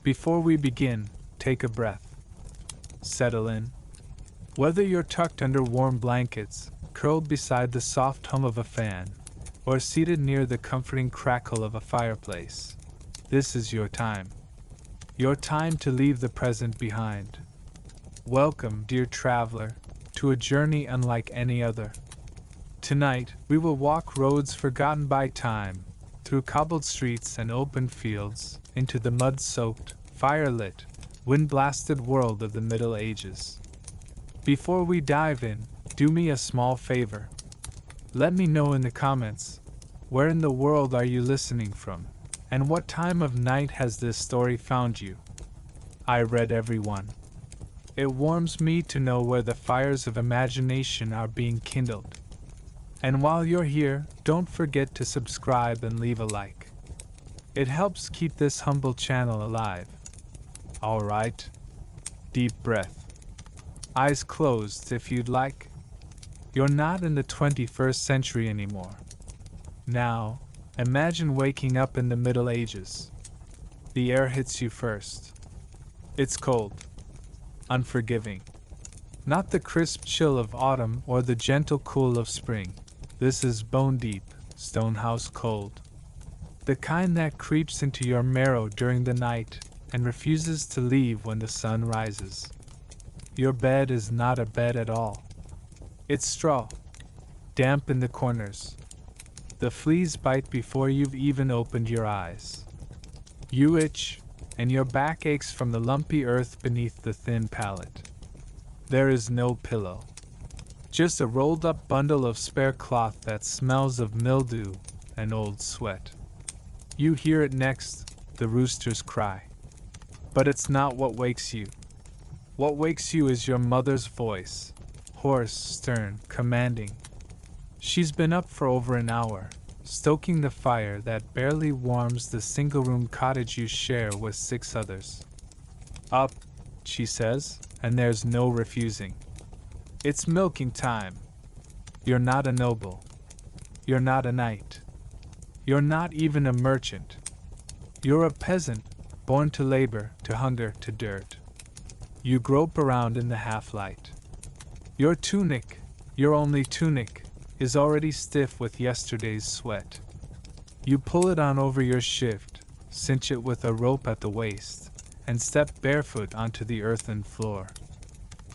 Before we begin, take a breath. Settle in. Whether you're tucked under warm blankets, curled beside the soft hum of a fan, or seated near the comforting crackle of a fireplace, this is your time. Your time to leave the present behind. Welcome, dear traveler, to a journey unlike any other. Tonight, we will walk roads forgotten by time, through cobbled streets and open fields, into the mud-soaked, fire-lit, wind-blasted world of the Middle Ages. Before we dive in, do me a small favor. Let me know in the comments, where in the world are you listening from, and what time of night has this story found you? I read every one. It warms me to know where the fires of imagination are being kindled. And while you're here, don't forget to subscribe and leave a like. It helps keep this humble channel alive. Alright. Deep breath. Eyes closed if you'd like. You're not in the 21st century anymore. Now, imagine waking up in the Middle Ages. The air hits you first. It's cold. Unforgiving. Not the crisp chill of autumn or the gentle cool of spring. This is bone-deep, stonehouse cold. The kind that creeps into your marrow during the night and refuses to leave when the sun rises. Your bed is not a bed at all. It's straw, damp in the corners. The fleas bite before you've even opened your eyes. You itch, and your back aches from the lumpy earth beneath the thin pallet. There is no pillow. Just a rolled-up bundle of spare cloth that smells of mildew and old sweat. You hear it next, the rooster's cry. But it's not what wakes you. What wakes you is your mother's voice, hoarse, stern, commanding. She's been up for over an hour, stoking the fire that barely warms the single-room cottage you share with 6 others. Up, she says, and there's no refusing. It's milking time. You're not a noble. You're not a knight. You're not even a merchant. You're a peasant, born to labor, to hunger, to dirt. You grope around in the half-light. Your tunic, your only tunic, is already stiff with yesterday's sweat. You pull it on over your shift, cinch it with a rope at the waist, and step barefoot onto the earthen floor.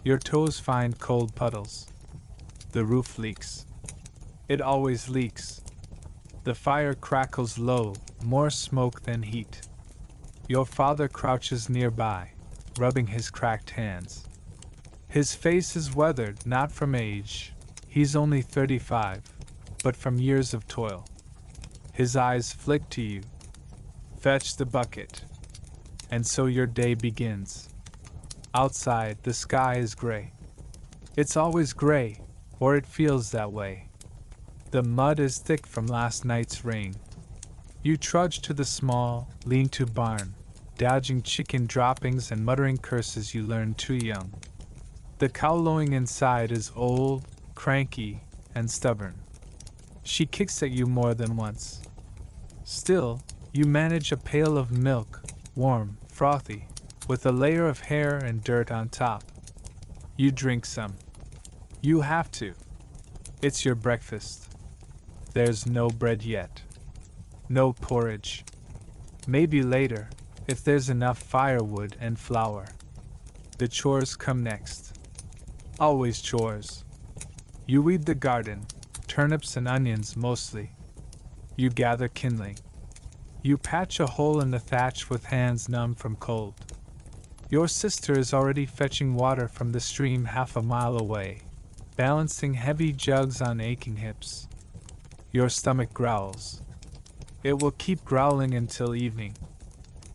Your toes find cold puddles. The roof leaks. It always leaks. The fire crackles low, more smoke than heat. Your father crouches nearby, rubbing his cracked hands. His face is weathered not from age, he's only 35, but from years of toil. His eyes flick to you. Fetch the bucket. And so your day begins. Outside, the sky is gray. It's always gray, or it feels that way. The mud is thick from last night's rain. You trudge to the small, lean-to barn, dodging chicken droppings and muttering curses you learned too young. The cow lowing inside is old, cranky, and stubborn. She kicks at you more than once. Still, you manage a pail of milk, warm, frothy, with a layer of hair and dirt on top. You drink some. You have to. It's your breakfast. There's no bread yet. No porridge. Maybe later, if there's enough firewood and flour. The chores come next. Always chores. You weed the garden, turnips and onions mostly. You gather kindling. You patch a hole in the thatch with hands numb from cold. Your sister is already fetching water from the stream half a mile away, balancing heavy jugs on aching hips. Your stomach growls. It will keep growling until evening.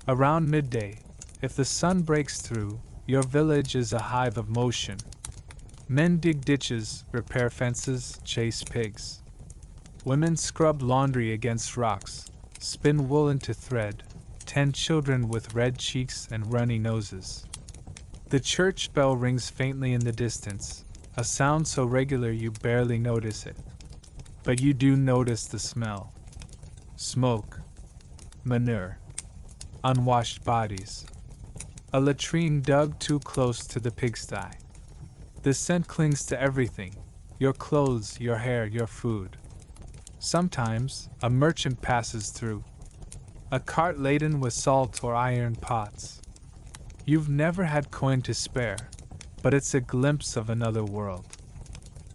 Around midday, if the sun breaks through, your village is a hive of motion. Men dig ditches, repair fences, chase pigs. Women scrub laundry against rocks, spin wool into thread, tend children with red cheeks and runny noses. The church bell rings faintly in the distance, a sound so regular you barely notice it. But you do notice the smell. Smoke. Manure. Unwashed bodies. A latrine dug too close to the pigsty. The scent clings to everything: your clothes, your hair, your food. Sometimes, a merchant passes through. A cart laden with salt or iron pots. You've never had coin to spare, but it's a glimpse of another world.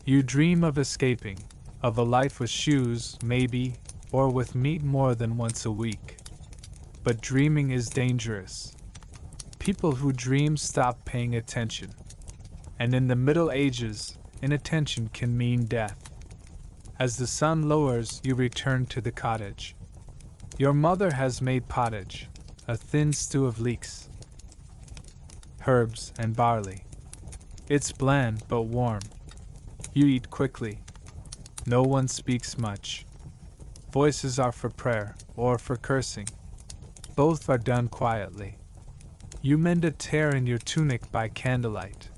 You dream of escaping, of a life with shoes, maybe, or with meat more than once a week. But dreaming is dangerous. People who dream stop paying attention. And in the Middle Ages, inattention can mean death. As the sun lowers, you return to the cottage. Your mother has made pottage, a thin stew of leeks, herbs, and barley. It's bland but warm. You eat quickly. No one speaks much. Voices are for prayer or for cursing. Both are done quietly. You mend a tear in your tunic by candlelight.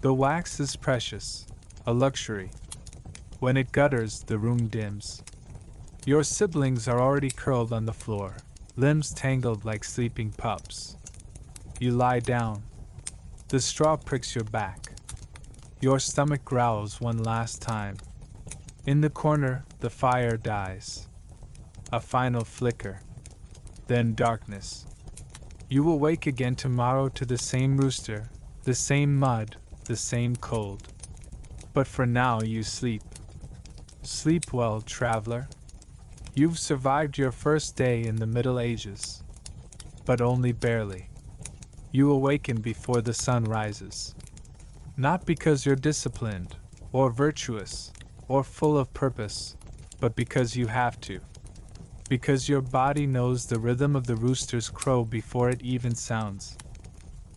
The wax is precious, a luxury. When it gutters, the room dims. Your siblings are already curled on the floor, limbs tangled like sleeping pups. You lie down. The straw pricks your back. Your stomach growls one last time. In the corner, the fire dies. A final flicker. Then darkness. You will wake again tomorrow to the same rooster, the same mud, the same cold. But for now you sleep. Sleep well, traveler. You've survived your first day in the Middle Ages. But only barely. You awaken before the sun rises. Not because you're disciplined, or virtuous, or full of purpose, but because you have to. Because your body knows the rhythm of the rooster's crow before it even sounds.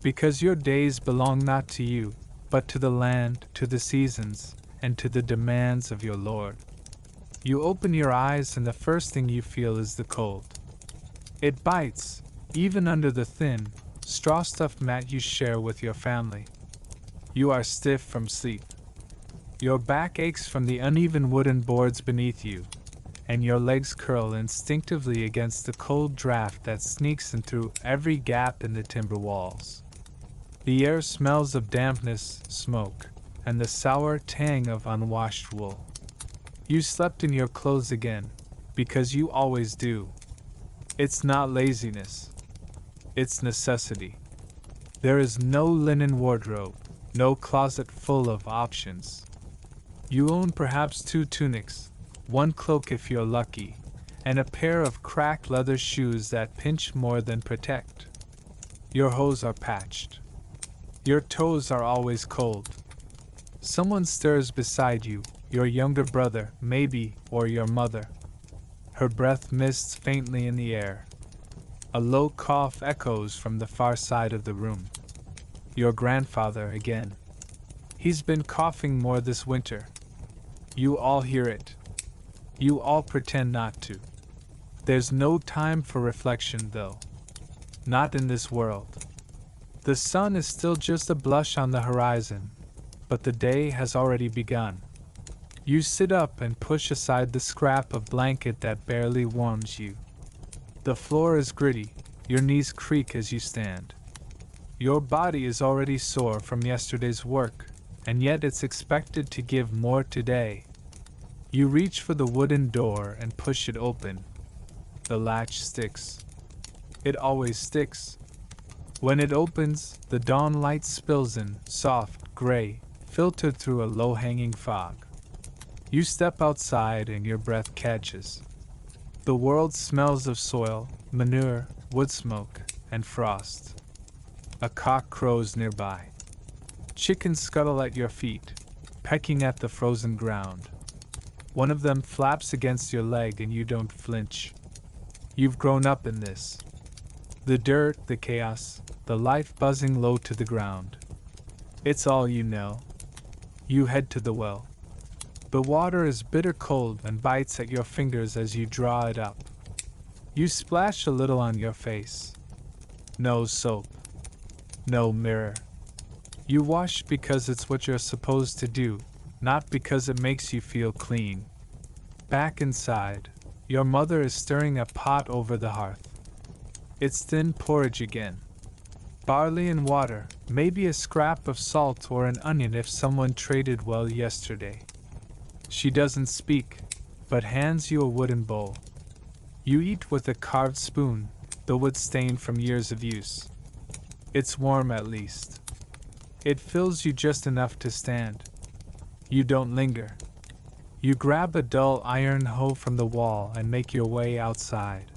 Because your days belong not to you, but to the land, to the seasons, and to the demands of your Lord. You open your eyes and the first thing you feel is the cold. It bites, even under the thin, straw-stuffed mat you share with your family. You are stiff from sleep. Your back aches from the uneven wooden boards beneath you, and your legs curl instinctively against the cold draft that sneaks in through every gap in the timber walls. The air smells of dampness, smoke, and the sour tang of unwashed wool. You slept in your clothes again, because you always do. It's not laziness. It's necessity. There is no linen wardrobe, no closet full of options. You own perhaps 2 tunics, 1 cloak if you're lucky, and a pair of cracked leather shoes that pinch more than protect. Your hose are patched. Your toes are always cold. Someone stirs beside you, your younger brother, maybe, or your mother. Her breath mists faintly in the air. A low cough echoes from the far side of the room. Your grandfather again. He's been coughing more this winter. You all hear it. You all pretend not to. There's no time for reflection, though. Not in this world. The sun is still just a blush on the horizon, but the day has already begun. You sit up and push aside the scrap of blanket that barely warms you. The floor is gritty, your knees creak as you stand. Your body is already sore from yesterday's work, and yet it's expected to give more today. You reach for the wooden door and push it open. The latch sticks. It always sticks. When it opens, the dawn light spills in, soft, gray, filtered through a low-hanging fog. You step outside and your breath catches. The world smells of soil, manure, wood smoke, and frost. A cock crows nearby. Chickens scuttle at your feet, pecking at the frozen ground. One of them flaps against your leg and you don't flinch. You've grown up in this. The dirt, the chaos, the life buzzing low to the ground. It's all you know. You head to the well. The water is bitter cold and bites at your fingers as you draw it up. You splash a little on your face. No soap. No mirror. You wash because it's what you're supposed to do, not because it makes you feel clean. Back inside, your mother is stirring a pot over the hearth. It's thin porridge again. barley and water, maybe a scrap of salt or an onion if someone traded well yesterday. She doesn't speak, but hands you a wooden bowl. You eat with a carved spoon, the wood stained from years of use. It's warm at least. It fills you just enough to stand. You don't linger. You grab a dull iron hoe from the wall and make your way outside.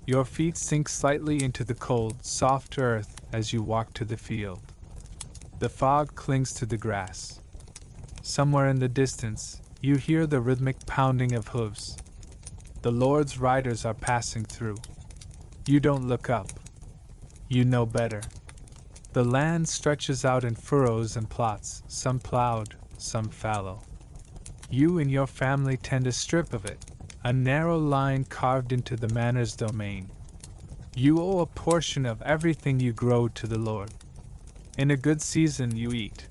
Your feet sink slightly into the cold, soft earth as you walk to the field. The fog clings to the grass. Somewhere in the distance, you hear the rhythmic pounding of hooves. The Lord's riders are passing through. You don't look up. You know better. The land stretches out in furrows and plots, some plowed, some fallow. You and your family tend a strip of it, a narrow line carved into the manor's domain. You owe a portion of everything you grow to the Lord. In a good season you eat.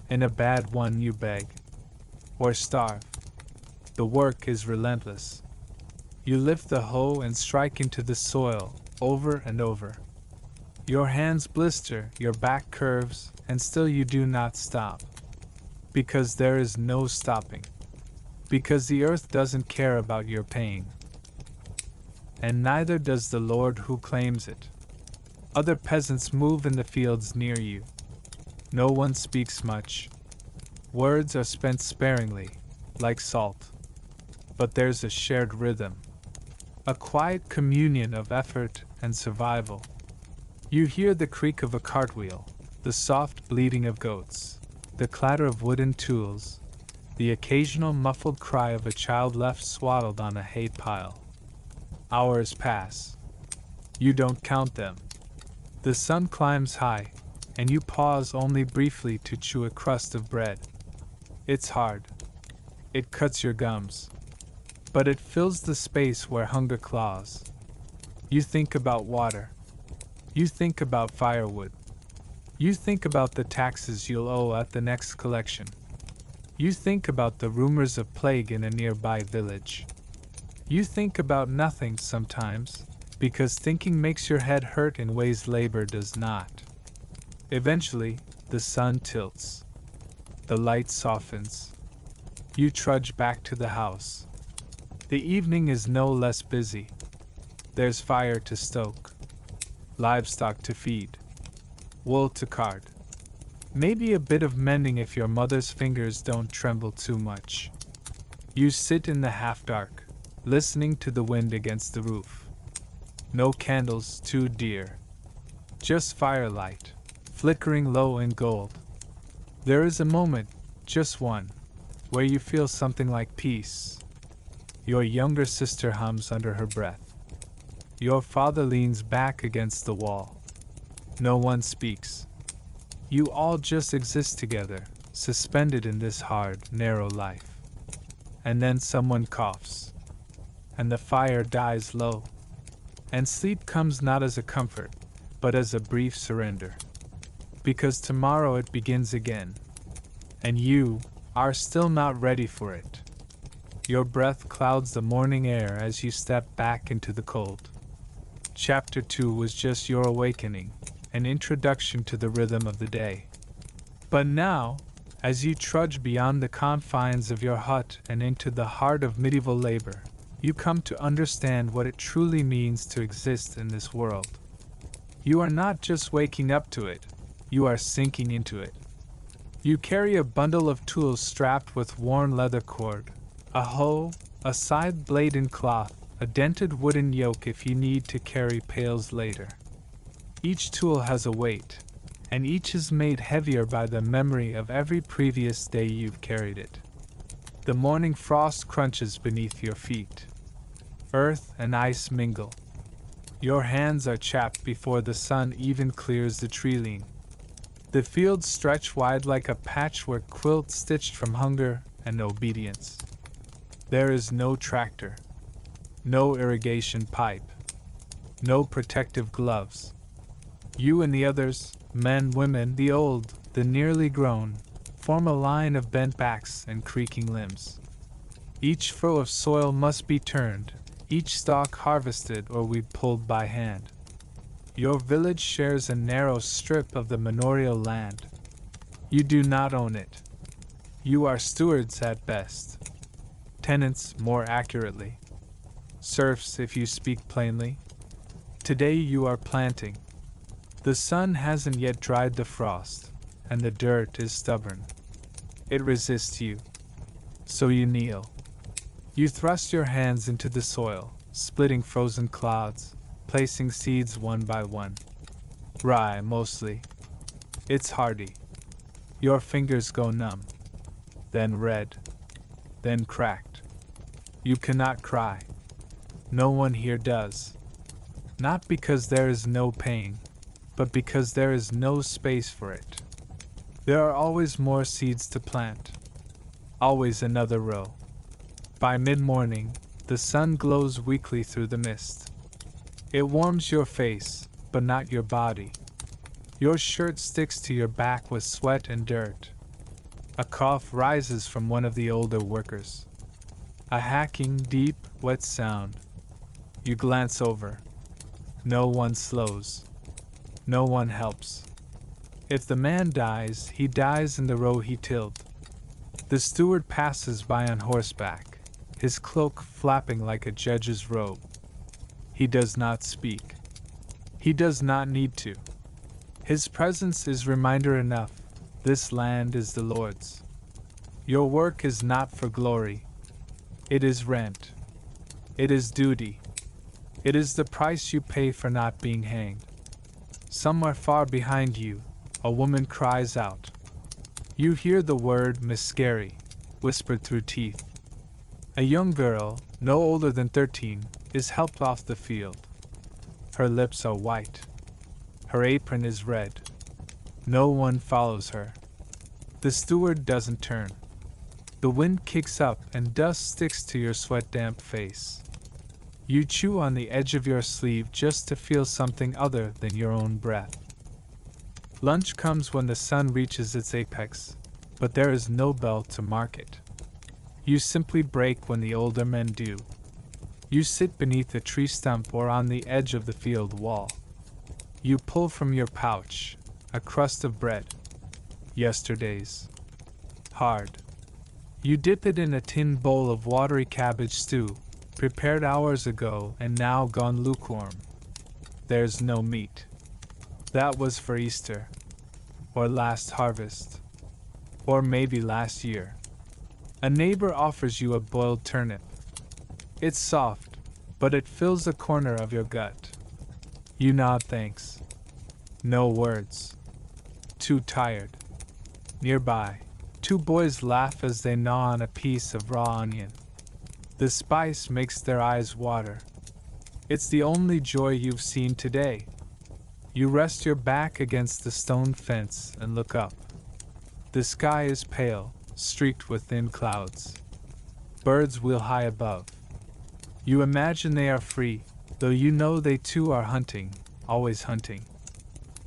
In a bad one you beg. Or starve. The work is relentless. You lift the hoe and strike into the soil, over and over. Your hands blister, your back curves, and still you do not stop. Because there is no stopping. Because the earth doesn't care about your pain. And neither does the Lord who claims it. Other peasants move in the fields near you. No one speaks much. Words are spent sparingly, like salt. But there's a shared rhythm. A quiet communion of effort and survival. You hear the creak of a cartwheel, the soft bleating of goats, the clatter of wooden tools, the occasional muffled cry of a child left swaddled on a hay pile. Hours pass. You don't count them. The sun climbs high, and you pause only briefly to chew a crust of bread. It's hard. It cuts your gums. But it fills the space where hunger claws. You think about water. You think about firewood. You think about the taxes you'll owe at the next collection. You think about the rumors of plague in a nearby village. You think about nothing sometimes, because thinking makes your head hurt in ways labor does not. Eventually, the sun tilts. The light softens. You trudge back to the house. The evening is no less busy. There's fire to stoke, livestock to feed, wool to card. Maybe a bit of mending if your mother's fingers don't tremble too much. You sit in the half-dark, listening to the wind against the roof. No candles too dear. Just firelight, flickering low in gold. There is a moment, just one, where you feel something like peace. Your younger sister hums under her breath. Your father leans back against the wall. No one speaks. You all just exist together, suspended in this hard, narrow life. And then someone coughs. And the fire dies low. And sleep comes not as a comfort, but as a brief surrender. Because tomorrow it begins again. And you are still not ready for it. Your breath clouds the morning air as you step back into the cold. Chapter 2 was just your awakening, an introduction to the rhythm of the day. But now, as you trudge beyond the confines of your hut and into the heart of medieval labor, you come to understand what it truly means to exist in this world. You are not just waking up to it, you are sinking into it. You carry a bundle of tools strapped with worn leather cord, a hoe, a scythe blade in cloth, a dented wooden yoke if you need to carry pails later. Each tool has a weight, and each is made heavier by the memory of every previous day you've carried it. The morning frost crunches beneath your feet. Earth and ice mingle. Your hands are chapped before the sun even clears the tree-line. The fields stretch wide like a patchwork quilt stitched from hunger and obedience. There is no tractor, no irrigation pipe, no protective gloves. You and the others, men, women, the old, the nearly grown, form a line of bent backs and creaking limbs. Each furrow of soil must be turned, each stalk harvested or we pulled by hand. Your village shares a narrow strip of the manorial land. You do not own it. You are stewards at best. Tenants, more accurately. Serfs, if you speak plainly. Today you are planting. The sun hasn't yet dried the frost, and the dirt is stubborn. It resists you. So you kneel. You thrust your hands into the soil, splitting frozen clouds, placing seeds one by one. Rye, mostly. It's hardy. Your fingers go numb. Then red. Then cracked. You cannot cry. No one here does. Not because there is no pain, but because there is no space for it. There are always more seeds to plant. Always another row. By mid-morning, the sun glows weakly through the mist. It warms your face, but not your body. Your shirt sticks to your back with sweat and dirt. A cough rises from one of the older workers. A hacking, deep, wet sound. You glance over. No one slows. No one helps. If the man dies, he dies in the row he tilled. The steward passes by on horseback, his cloak flapping like a judge's robe. He does not speak. He does not need to. His presence is reminder enough. This land is the Lord's. Your work is not for glory. It is rent. It is duty. It is the price you pay for not being hanged. Somewhere far behind you, a woman cries out. You hear the word miscarry, whispered through teeth. A young girl, no older than 13, is helped off the field. Her lips are white. Her apron is red. No one follows her. The steward doesn't turn. The wind kicks up and dust sticks to your sweat-damp face. You chew on the edge of your sleeve just to feel something other than your own breath. Lunch comes when the sun reaches its apex, but there is no bell to mark it. You simply break when the older men do. You sit beneath a tree stump or on the edge of the field wall. You pull from your pouch a crust of bread. Yesterday's. Hard. You dip it in a tin bowl of watery cabbage stew, prepared hours ago and now gone lukewarm. There's no meat. That was for Easter. Or last harvest. Or maybe last year. A neighbor offers you a boiled turnip. It's soft, but it fills a corner of your gut. You nod thanks. No words. Too tired. Nearby, two boys laugh as they gnaw on a piece of raw onion. The spice makes their eyes water. It's the only joy you've seen today. You rest your back against the stone fence and look up. The sky is pale, streaked with thin clouds. Birds wheel high above. You imagine they are free, though you know they too are hunting, always hunting.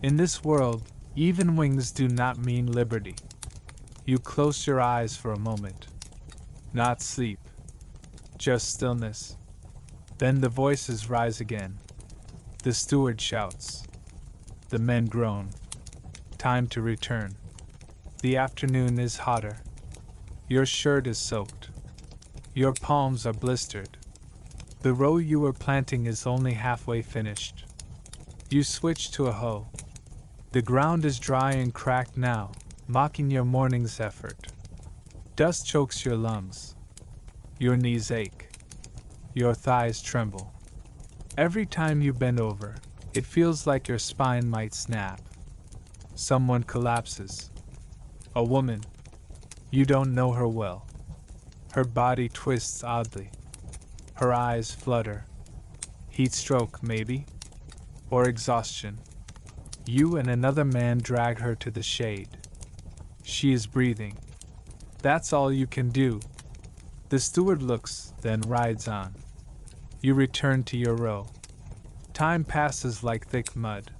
In this world, even wings do not mean liberty. You close your eyes for a moment. Not sleep. Just stillness. Then the voices rise again. The steward shouts. The men groan. Time to return. The afternoon is hotter. Your shirt is soaked. Your palms are blistered. The row you were planting is only halfway finished. You switch to a hoe. The ground is dry and cracked now, mocking your morning's effort. Dust chokes your lungs. Your knees ache. Your thighs tremble. Every time you bend over, it feels like your spine might snap. Someone collapses. A woman. You don't know her well. Her body twists oddly. Her eyes flutter. Heat stroke, maybe? Or exhaustion. You and another man drag her to the shade. She is breathing. That's all you can do. The steward looks, then rides on. You return to your row. Time passes like thick mud.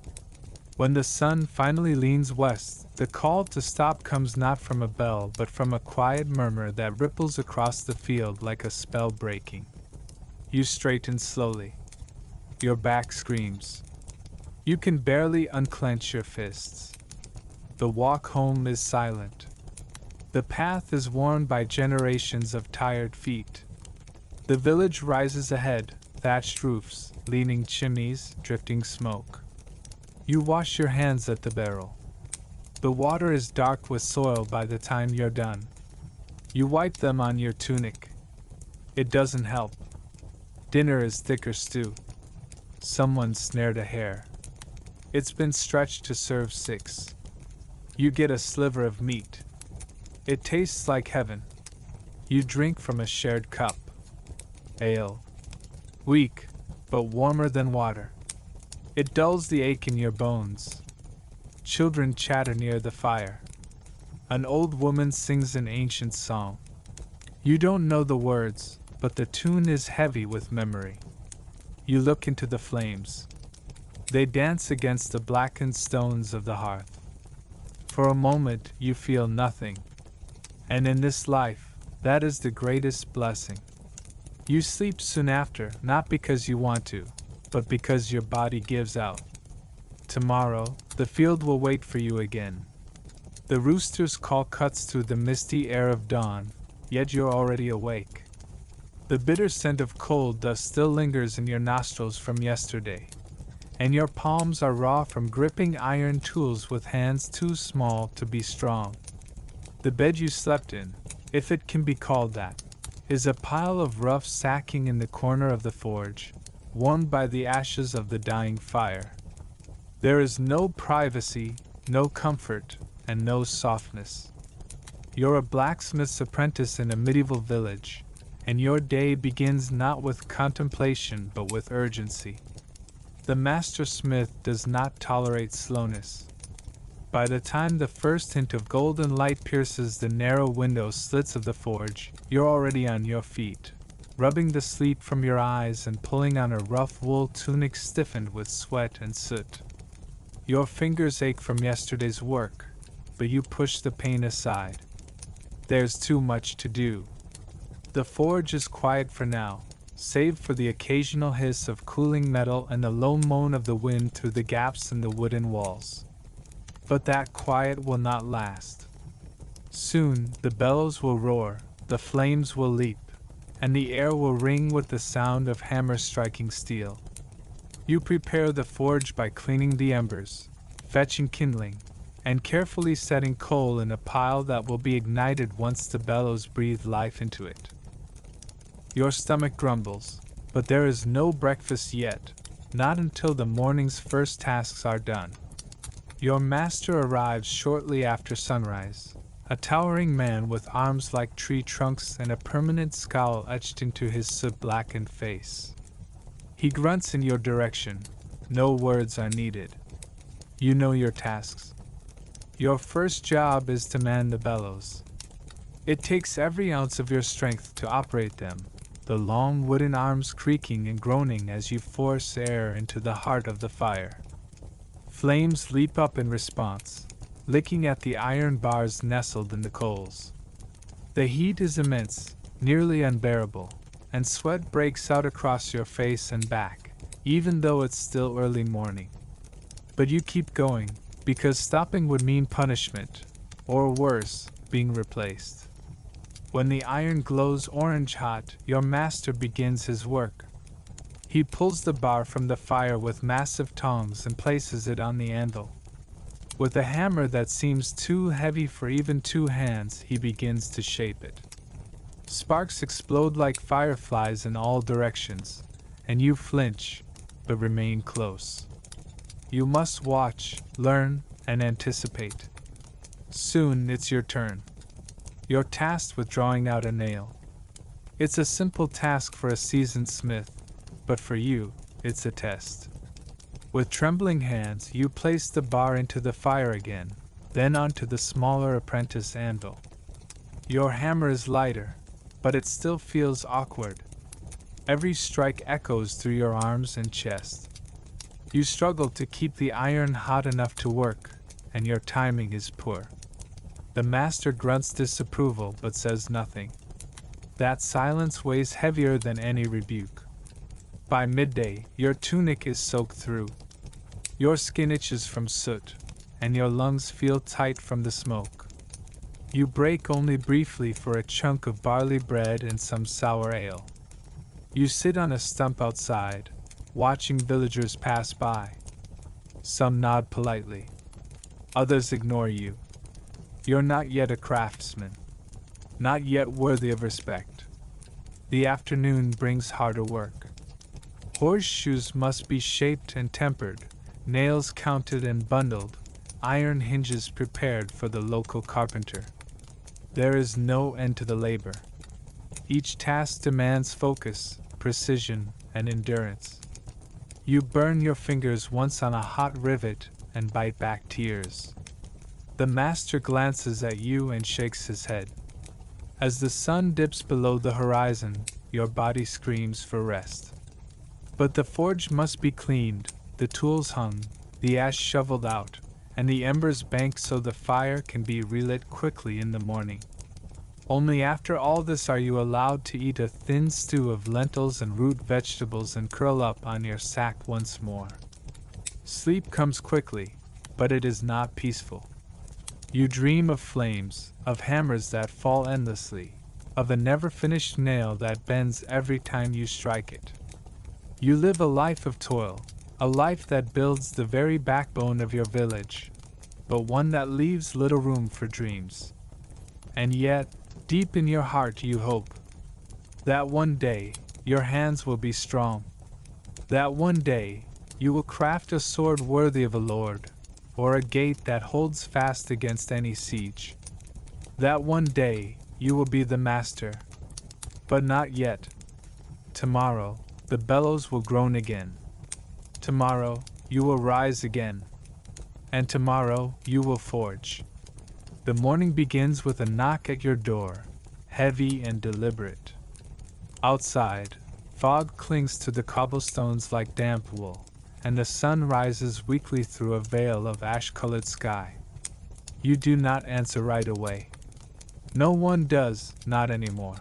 When the sun finally leans west, the call to stop comes not from a bell but from a quiet murmur that ripples across the field like a spell breaking. You straighten slowly. Your back screams. You can barely unclench your fists. The walk home is silent. The path is worn by generations of tired feet. The village rises ahead, thatched roofs, leaning chimneys, drifting smoke. You wash your hands at the barrel. The water is dark with soil by the time you're done. You wipe them on your tunic. It doesn't help. Dinner is thicker stew. Someone snared a hare. It's been stretched to serve 6. You get a sliver of meat. It tastes like heaven. You drink from a shared cup. Ale. Weak, but warmer than water. It dulls the ache in your bones. Children chatter near the fire. An old woman sings an ancient song. You don't know the words, but the tune is heavy with memory. You look into the flames. They dance against the blackened stones of the hearth. For a moment you feel nothing. And in this life, that is the greatest blessing. You sleep soon after, not because you want to, but because your body gives out. Tomorrow, the field will wait for you again. The rooster's call cuts through the misty air of dawn, yet you're already awake. The bitter scent of coal dust still lingers in your nostrils from yesterday, and your palms are raw from gripping iron tools with hands too small to be strong. The bed you slept in, if it can be called that, is a pile of rough sacking in the corner of the forge, warmed by the ashes of the dying fire. There is no privacy, no comfort, and no softness. You're a blacksmith's apprentice in a medieval village, and your day begins not with contemplation but with urgency. The master smith does not tolerate slowness. By the time the first hint of golden light pierces the narrow window slits of the forge, you're already on your feet, rubbing the sleep from your eyes and pulling on a rough wool tunic stiffened with sweat and soot. Your fingers ache from yesterday's work, but you push the pain aside. There's too much to do. The forge is quiet for now, save for the occasional hiss of cooling metal and the low moan of the wind through the gaps in the wooden walls. But that quiet will not last. Soon the bellows will roar, the flames will leap, and the air will ring with the sound of hammers striking steel. You prepare the forge by cleaning the embers, fetching kindling, and carefully setting coal in a pile that will be ignited once the bellows breathe life into it. Your stomach grumbles, but there is no breakfast yet, not until the morning's first tasks are done. Your master arrives shortly after sunrise, a towering man with arms like tree trunks and a permanent scowl etched into his soot-blackened face. He grunts in your direction. No words are needed. You know your tasks. Your first job is to man the bellows. It takes every ounce of your strength to operate them, the long wooden arms creaking and groaning as you force air into the heart of the fire. Flames leap up in response, licking at the iron bars nestled in the coals. The heat is immense, nearly unbearable, and sweat breaks out across your face and back, even though it's still early morning. But you keep going, because stopping would mean punishment, or worse, being replaced. When the iron glows orange hot, your master begins his work. He pulls the bar from the fire with massive tongs and places it on the anvil. With a hammer that seems too heavy for even 2 hands, he begins to shape it. Sparks explode like fireflies in all directions, and you flinch, but remain close. You must watch, learn, and anticipate. Soon it's your turn. You're tasked with drawing out a nail. It's a simple task for a seasoned smith, but for you, it's a test. With trembling hands, you place the bar into the fire again, then onto the smaller apprentice anvil. Your hammer is lighter, but it still feels awkward. Every strike echoes through your arms and chest. You struggle to keep the iron hot enough to work, and your timing is poor. The master grunts disapproval but says nothing. That silence weighs heavier than any rebuke. By midday, your tunic is soaked through. Your skin itches from soot, and your lungs feel tight from the smoke. You break only briefly for a chunk of barley bread and some sour ale. You sit on a stump outside, watching villagers pass by. Some nod politely. Others ignore you. You're not yet a craftsman. Not yet worthy of respect. The afternoon brings harder work. Horseshoes must be shaped and tempered, nails counted and bundled, iron hinges prepared for the local carpenter. There is no end to the labor. Each task demands focus, precision, and endurance. You burn your fingers once on a hot rivet and bite back tears. The master glances at you and shakes his head. As the sun dips below the horizon, your body screams for rest. But the forge must be cleaned, the tools hung, the ash shoveled out, and the embers banked so the fire can be relit quickly in the morning. Only after all this are you allowed to eat a thin stew of lentils and root vegetables and curl up on your sack once more. Sleep comes quickly, but it is not peaceful. You dream of flames, of hammers that fall endlessly, of a never-finished nail that bends every time you strike it. You live a life of toil, a life that builds the very backbone of your village, but one that leaves little room for dreams. And yet, deep in your heart you hope that one day your hands will be strong, that one day you will craft a sword worthy of a lord, or a gate that holds fast against any siege. That one day you will be the master. But not yet. Tomorrow, the bellows will groan again. Tomorrow, you will rise again. And tomorrow, you will forge. The morning begins with a knock at your door, heavy and deliberate. Outside, fog clings to the cobblestones like damp wool, and the sun rises weakly through a veil of ash-colored sky. You do not answer right away. No one does, not anymore.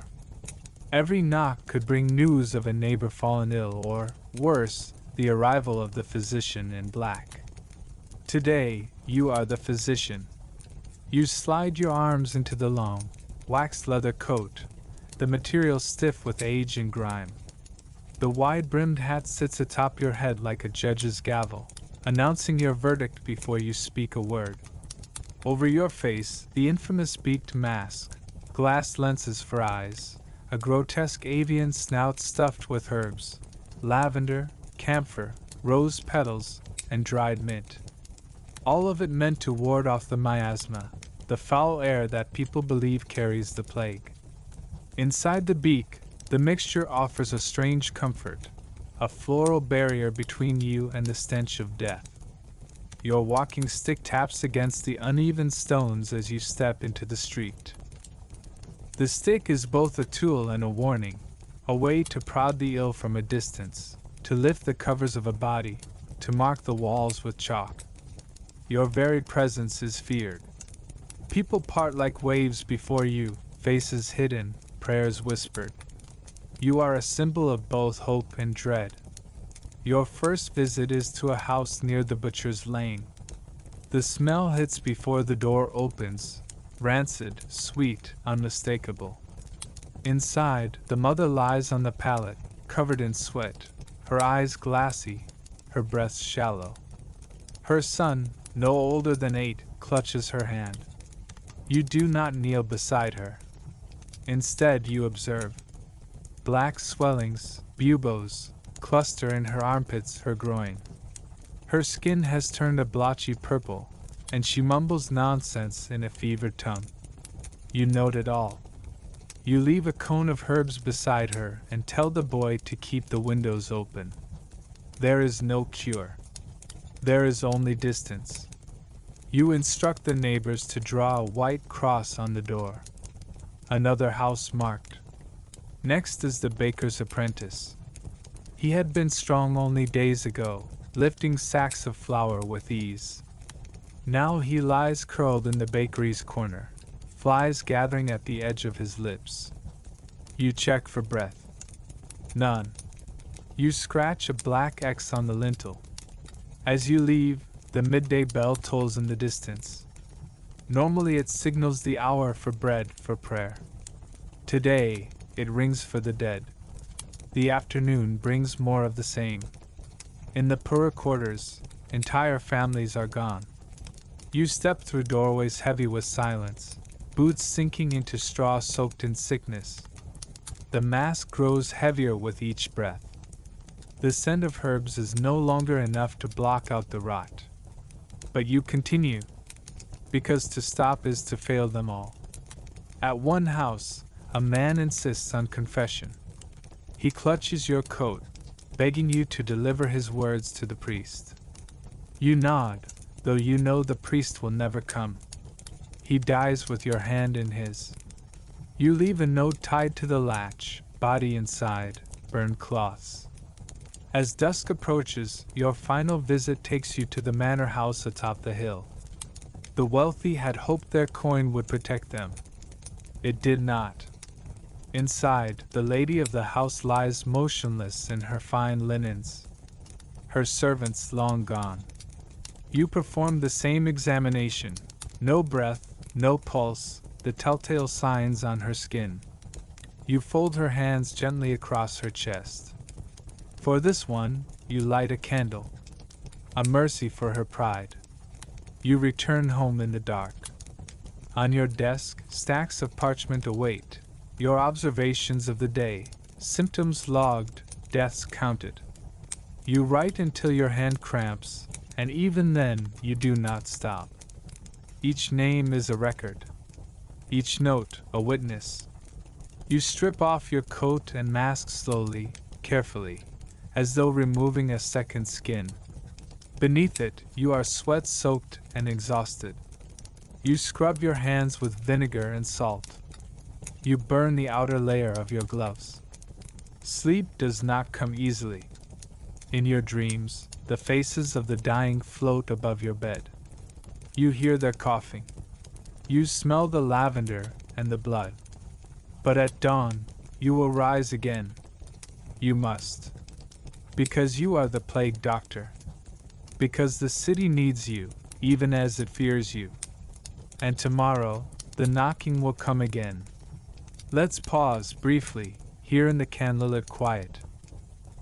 Every knock could bring news of a neighbor fallen ill or, worse, the arrival of the physician in black. Today, you are the physician. You slide your arms into the long, waxed leather coat, the material stiff with age and grime. The wide-brimmed hat sits atop your head like a judge's gavel, announcing your verdict before you speak a word. Over your face, the infamous beaked mask, glass lenses for eyes, a grotesque avian snout stuffed with herbs, lavender, camphor, rose petals, and dried mint. All of it meant to ward off the miasma, the foul air that people believe carries the plague. Inside the beak, the mixture offers a strange comfort, a floral barrier between you and the stench of death. Your walking stick taps against the uneven stones as you step into the street. The stick is both a tool and a warning, a way to prod the ill from a distance, to lift the covers of a body, to mark the walls with chalk. Your very presence is feared. People part like waves before you, faces hidden, prayers whispered. You are a symbol of both hope and dread. Your first visit is to a house near the butcher's lane. The smell hits before the door opens, rancid, sweet, unmistakable. Inside, the mother lies on the pallet, covered in sweat, her eyes glassy, her breath shallow. Her son, no older than 8, clutches her hand. You do not kneel beside her. Instead, you observe. Black swellings, buboes, cluster in her armpits, her groin. Her skin has turned a blotchy purple, and she mumbles nonsense in a fevered tongue. You note it all. You leave a cone of herbs beside her and tell the boy to keep the windows open. There is no cure. There is only distance. You instruct the neighbors to draw a white cross on the door. Another house marked. Next is the baker's apprentice. He had been strong only days ago, lifting sacks of flour with ease. Now he lies curled in the bakery's corner, flies gathering at the edge of his lips. You check for breath. None. You scratch a black X on the lintel. As you leave, the midday bell tolls in the distance. Normally it signals the hour for bread for prayer. Today, it rings for the dead. The afternoon brings more of the same. In the poorer quarters, entire families are gone. You step through doorways heavy with silence, boots sinking into straw soaked in sickness. The mask grows heavier with each breath. The scent of herbs is no longer enough to block out the rot. But you continue, because to stop is to fail them all. At one house, a man insists on confession. He clutches your coat, begging you to deliver his words to the priest. You nod, though you know the priest will never come. He dies with your hand in his. You leave a note tied to the latch, body inside, burned cloths. As dusk approaches, your final visit takes you to the manor house atop the hill. The wealthy had hoped their coin would protect them. It did not. Inside, the lady of the house lies motionless in her fine linens. Her servants long gone. You perform the same examination. No breath, no pulse, the telltale signs on her skin. You fold her hands gently across her chest. For this one, you light a candle. A mercy for her pride. You return home in the dark. On your desk, stacks of parchment await. Your observations of the day, symptoms logged, deaths counted. You write until your hand cramps, and even then you do not stop. Each name is a record. Each note a witness. You strip off your coat and mask slowly, carefully, as though removing a second skin. Beneath it, you are sweat-soaked and exhausted. You scrub your hands with vinegar and salt. You burn the outer layer of your gloves. Sleep does not come easily. In your dreams, the faces of the dying float above your bed. You hear their coughing. You smell the lavender and the blood. But at dawn, you will rise again. You must. Because you are the plague doctor. Because the city needs you, even as it fears you. And tomorrow, the knocking will come again. Let's pause briefly, here in the candlelit quiet.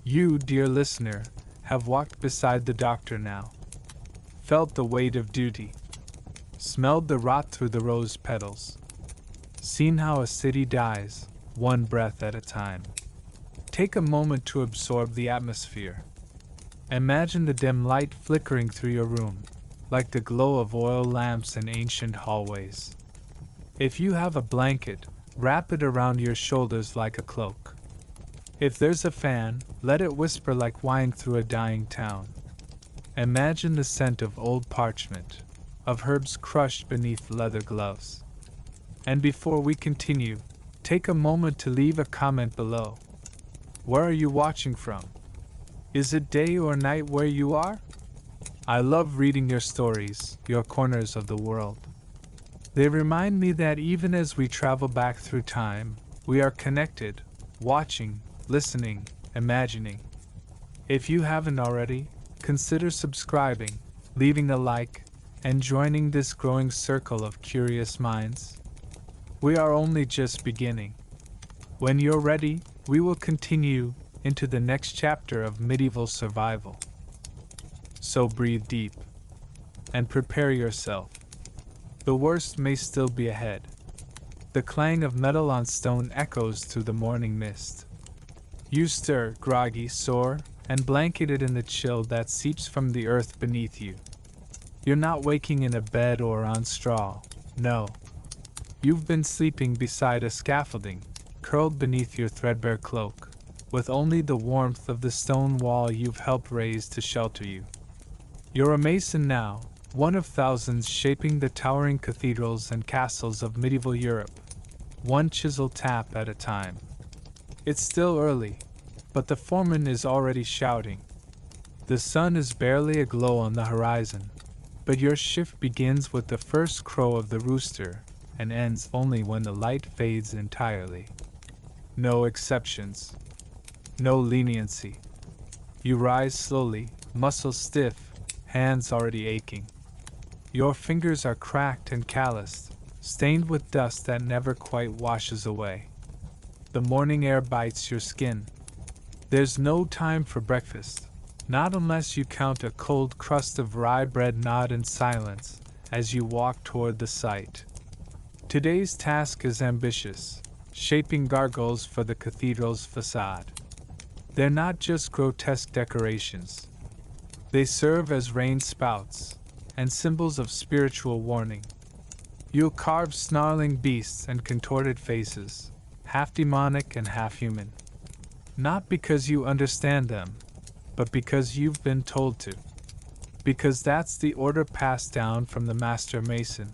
You, dear listener, have walked beside the doctor now. Felt the weight of duty. Smelled the rot through the rose petals. Seen how a city dies, one breath at a time. Take a moment to absorb the atmosphere. Imagine the dim light flickering through your room, like the glow of oil lamps in ancient hallways. If you have a blanket, wrap it around your shoulders like a cloak. If there's a fan, let it whisper like wine through a dying town. Imagine the scent of old parchment, of herbs crushed beneath leather gloves. And before we continue, take a moment to leave a comment below. Where are you watching from? Is it day or night where you are? I love reading your stories, your corners of the world. They remind me that even as we travel back through time, we are connected, watching, listening, imagining. If you haven't already, consider subscribing, leaving a like, and joining this growing circle of curious minds. We are only just beginning. When you're ready, we will continue into the next chapter of medieval survival. So breathe deep and prepare yourself. The worst may still be ahead. The clang of metal on stone echoes through the morning mist. You stir, groggy, sore, and blanketed in the chill that seeps from the earth beneath you. You're not waking in a bed or on straw, no. You've been sleeping beside a scaffolding, curled beneath your threadbare cloak, with only the warmth of the stone wall you've helped raise to shelter you. You're a mason now, one of thousands shaping the towering cathedrals and castles of medieval Europe, one chisel tap at a time. It's still early, but the foreman is already shouting. The sun is barely aglow on the horizon, but your shift begins with the first crow of the rooster and ends only when the light fades entirely. No exceptions. No leniency. You rise slowly, muscles stiff, hands already aching. Your fingers are cracked and calloused, stained with dust that never quite washes away. The morning air bites your skin. There's no time for breakfast, not unless you count a cold crust of rye bread gnawed in silence as you walk toward the site. Today's task is ambitious, shaping gargoyles for the cathedral's facade. They're not just grotesque decorations. They serve as rain spouts and symbols of spiritual warning. You'll carve snarling beasts and contorted faces, half demonic and half human. Not because you understand them, but because you've been told to. Because that's the order passed down from the master mason.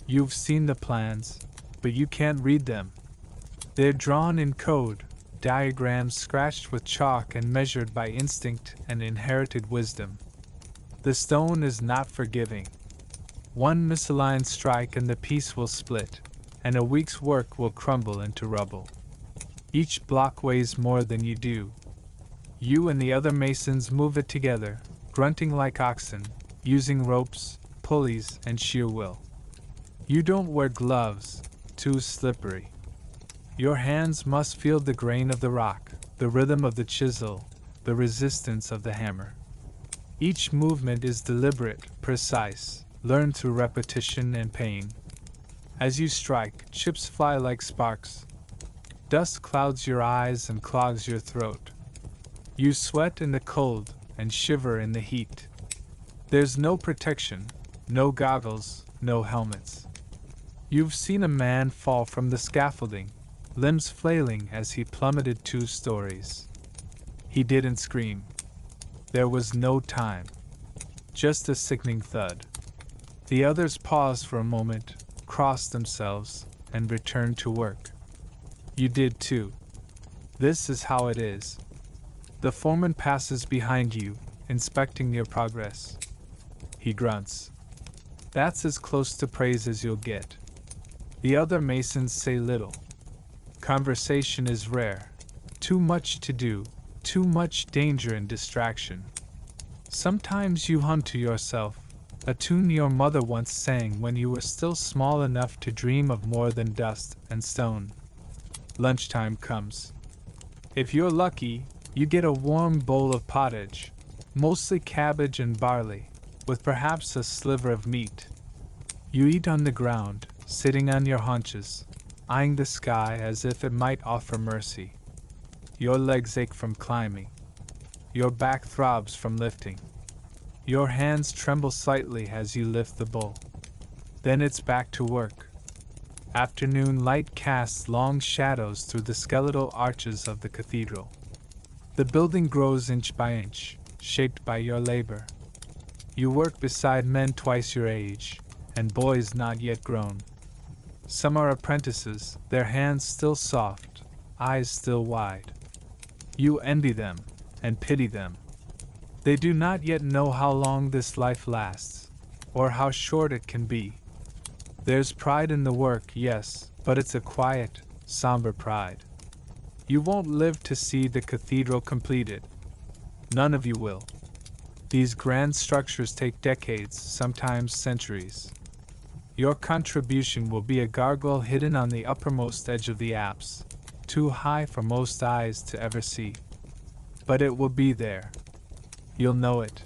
You've seen the plans, but you can't read them. They're drawn in code, diagrams scratched with chalk and measured by instinct and inherited wisdom. The stone is not forgiving. One misaligned strike and the piece will split, and a week's work will crumble into rubble. Each block weighs more than you do. You and the other masons move it together, grunting like oxen, using ropes, pulleys, and sheer will. You don't wear gloves, too slippery. Your hands must feel the grain of the rock, the rhythm of the chisel, the resistance of the hammer. Each movement is deliberate, precise, learned through repetition and pain. As you strike, chips fly like sparks. Dust clouds your eyes and clogs your throat. You sweat in the cold and shiver in the heat. There's no protection, no goggles, no helmets. You've seen a man fall from the scaffolding, limbs flailing as he plummeted 2 stories. He didn't scream. There was no time. Just a sickening thud. The others paused for a moment, crossed themselves, and returned to work. You did too. This is how it is. The foreman passes behind you, inspecting your progress. He grunts. That's as close to praise as you'll get. The other masons say little. Conversation is rare. Too much to do, too much danger and distraction. Sometimes you hum to yourself, a tune your mother once sang when you were still small enough to dream of more than dust and stone. Lunchtime comes. If you're lucky, you get a warm bowl of pottage, mostly cabbage and barley, with perhaps a sliver of meat. You eat on the ground, sitting on your haunches, eyeing the sky as if it might offer mercy. Your legs ache from climbing. Your back throbs from lifting. Your hands tremble slightly as you lift the bowl. Then it's back to work. Afternoon light casts long shadows through the skeletal arches of the cathedral. The building grows inch by inch, shaped by your labor. You work beside men twice your age, and boys not yet grown. Some are apprentices, their hands still soft, eyes still wide. You envy them and pity them. They do not yet know how long this life lasts, or how short it can be. There's pride in the work, yes, but it's a quiet, somber pride. You won't live to see the cathedral completed. None of you will. These grand structures take decades, sometimes centuries. Your contribution will be a gargoyle hidden on the uppermost edge of the apse, too high for most eyes to ever see. But it will be there. You'll know it.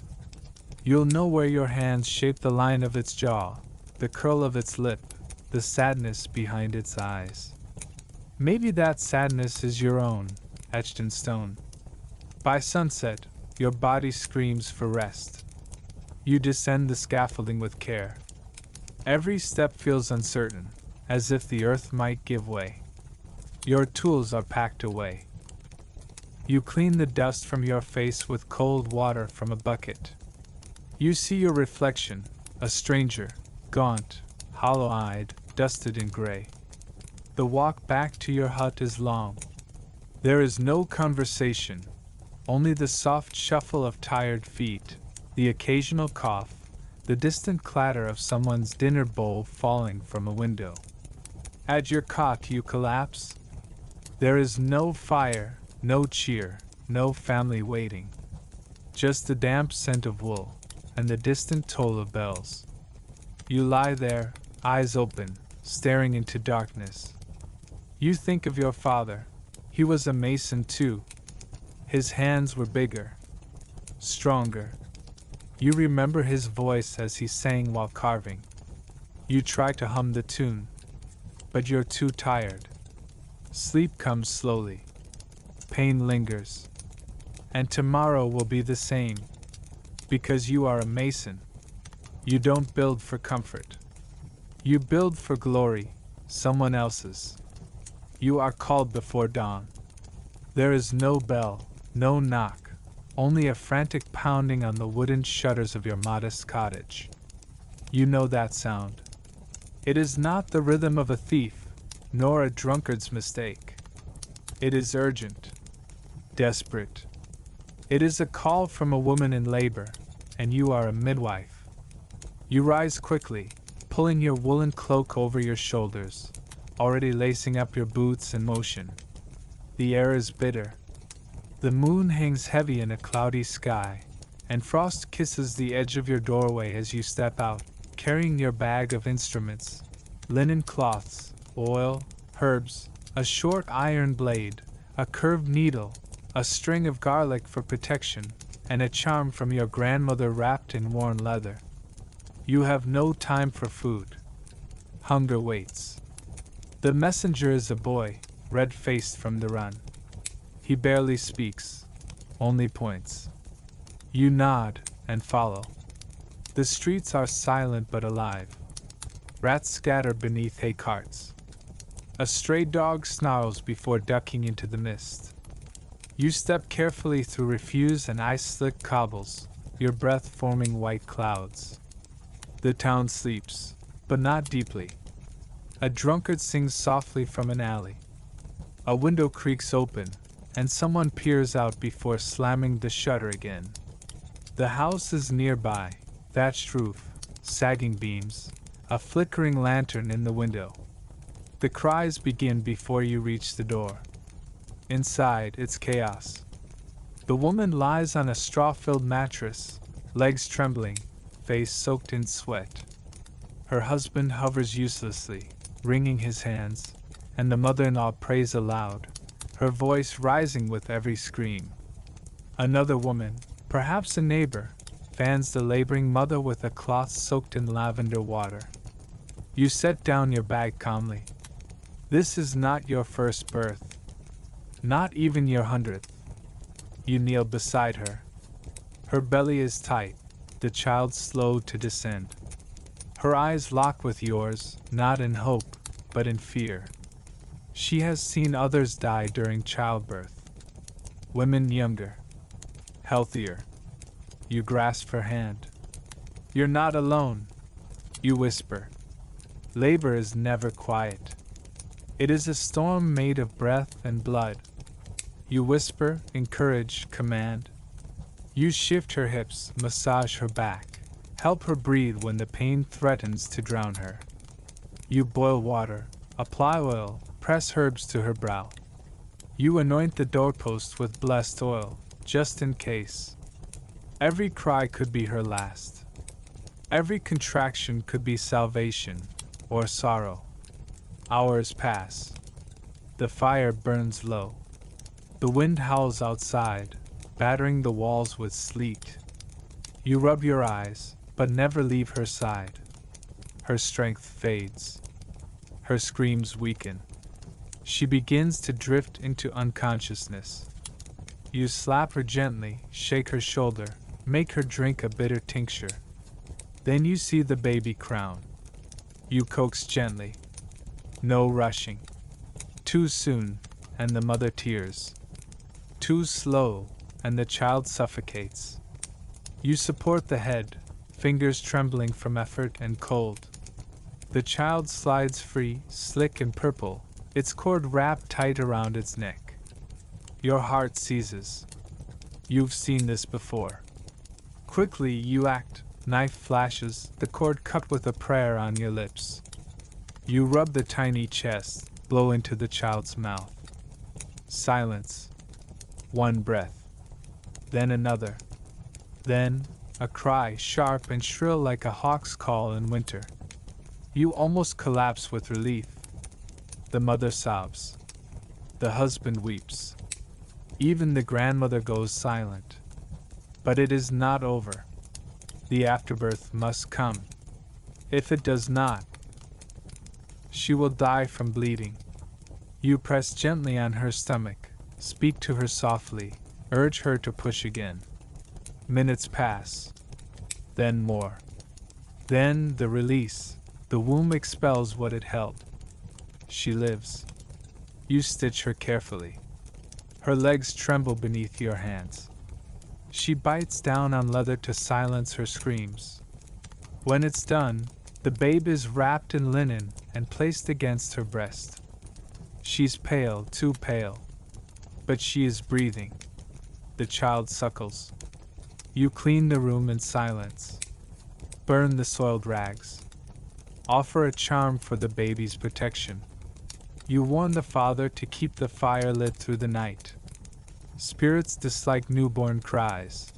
You'll know where your hands shape the line of its jaw, the curl of its lip, the sadness behind its eyes. Maybe that sadness is your own, etched in stone. By sunset, your body screams for rest. You descend the scaffolding with care. Every step feels uncertain, as if the earth might give way. Your tools are packed away. You clean the dust from your face with cold water from a bucket. You see your reflection, a stranger, gaunt, hollow-eyed, dusted and gray. The walk back to your hut is long. There is no conversation, only the soft shuffle of tired feet, the occasional cough, the distant clatter of someone's dinner bowl falling from a window. At your cot you collapse. There is no fire, no cheer, no family waiting. Just the damp scent of wool, and the distant toll of bells. You lie there, eyes open, staring into darkness. You think of your father. He was a mason too. His hands were bigger, stronger. You remember his voice as he sang while carving. You try to hum the tune, but you're too tired. Sleep comes slowly. Pain lingers. And tomorrow will be the same. Because you are a mason. You don't build for comfort. You build for glory, someone else's. You are called before dawn. There is no bell, no knock, only a frantic pounding on the wooden shutters of your modest cottage. You know that sound. It is not the rhythm of a thief, nor a drunkard's mistake. It is urgent, desperate. It is a call from a woman in labor, and you are a midwife. You rise quickly, pulling your woolen cloak over your shoulders, already lacing up your boots in motion. The air is bitter. The moon hangs heavy in a cloudy sky, and frost kisses the edge of your doorway as you step out, carrying your bag of instruments, linen cloths, oil, herbs, a short iron blade, a curved needle, a string of garlic for protection, and a charm from your grandmother wrapped in worn leather. You have no time for food. Hunger waits. The messenger is a boy, red-faced from the run. He barely speaks, only points. You nod and follow. The streets are silent but alive. Rats scatter beneath hay carts. A stray dog snarls before ducking into the mist. You step carefully through refuse and ice-slick cobbles, your breath forming white clouds. The town sleeps, but not deeply. A drunkard sings softly from an alley. A window creaks open, and someone peers out before slamming the shutter again. The house is nearby, thatched roof, sagging beams, a flickering lantern in the window. The cries begin before you reach the door. Inside, it's chaos. The woman lies on a straw-filled mattress, legs trembling, face soaked in sweat. Her husband hovers uselessly, wringing his hands, and the mother-in-law prays aloud, her voice rising with every scream. Another woman, perhaps a neighbor, fans the laboring mother with a cloth soaked in lavender water. You set down your bag calmly. This is not your first birth. Not even your 100th. You kneel beside her. Her belly is tight, the child slow to descend. Her eyes lock with yours, not in hope, but in fear. She has seen others die during childbirth. Women younger, healthier. You grasp her hand. You're not alone, you whisper. Labor is never quiet. It is a storm made of breath and blood. You whisper, encourage, command. You shift her hips, massage her back, help her breathe when the pain threatens to drown her. You boil water, apply oil, press herbs to her brow. You anoint the doorpost with blessed oil, just in case. Every cry could be her last. Every contraction could be salvation or sorrow. Hours pass. The fire burns low. The wind howls outside, battering the walls with sleet. You rub your eyes, but never leave her side. Her strength fades. Her screams weaken. She begins to drift into unconsciousness. You slap her gently, shake her shoulder, make her drink a bitter tincture. Then you see the baby crown. You coax gently. No rushing. Too soon, and the mother tears. Too slow, and the child suffocates. You support the head, fingers trembling from effort and cold. The child slides free, slick and purple, its cord wrapped tight around its neck. Your heart seizes. You've seen this before. Quickly you act, knife flashes, the cord cut with a prayer on your lips. You rub the tiny chest, blow into the child's mouth. Silence. One breath. Then another. Then, a cry sharp and shrill like a hawk's call in winter. You almost collapse with relief. The mother sobs. The husband weeps. Even the grandmother goes silent. But it is not over. The afterbirth must come. If it does not, she will die from bleeding. You press gently on her stomach, speak to her softly, urge her to push again. Minutes pass. Then more. Then the release. The womb expels what it held. She lives. You stitch her carefully. Her legs tremble beneath your hands. She bites down on leather to silence her screams. When it's done, the babe is wrapped in linen and placed against her breast. She's pale, too pale. But she is breathing. The child suckles. You clean the room in silence. Burn the soiled rags. Offer a charm for the baby's protection. You warn the father to keep the fire lit through the night. Spirits dislike newborn cries.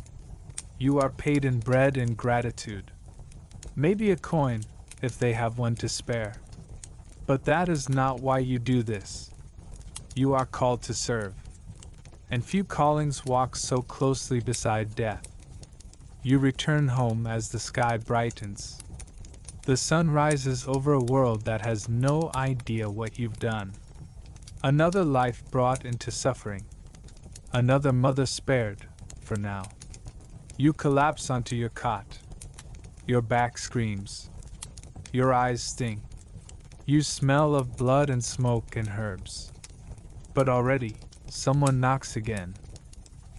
You are paid in bread and gratitude. Maybe a coin, if they have one to spare. But that is not why you do this. You are called to serve. And few callings walk so closely beside death. You return home as the sky brightens. The sun rises over a world that has no idea what you've done. Another life brought into suffering. Another mother spared, for now. You collapse onto your cot. Your back screams. Your eyes sting. You smell of blood and smoke and herbs. But already, someone knocks again.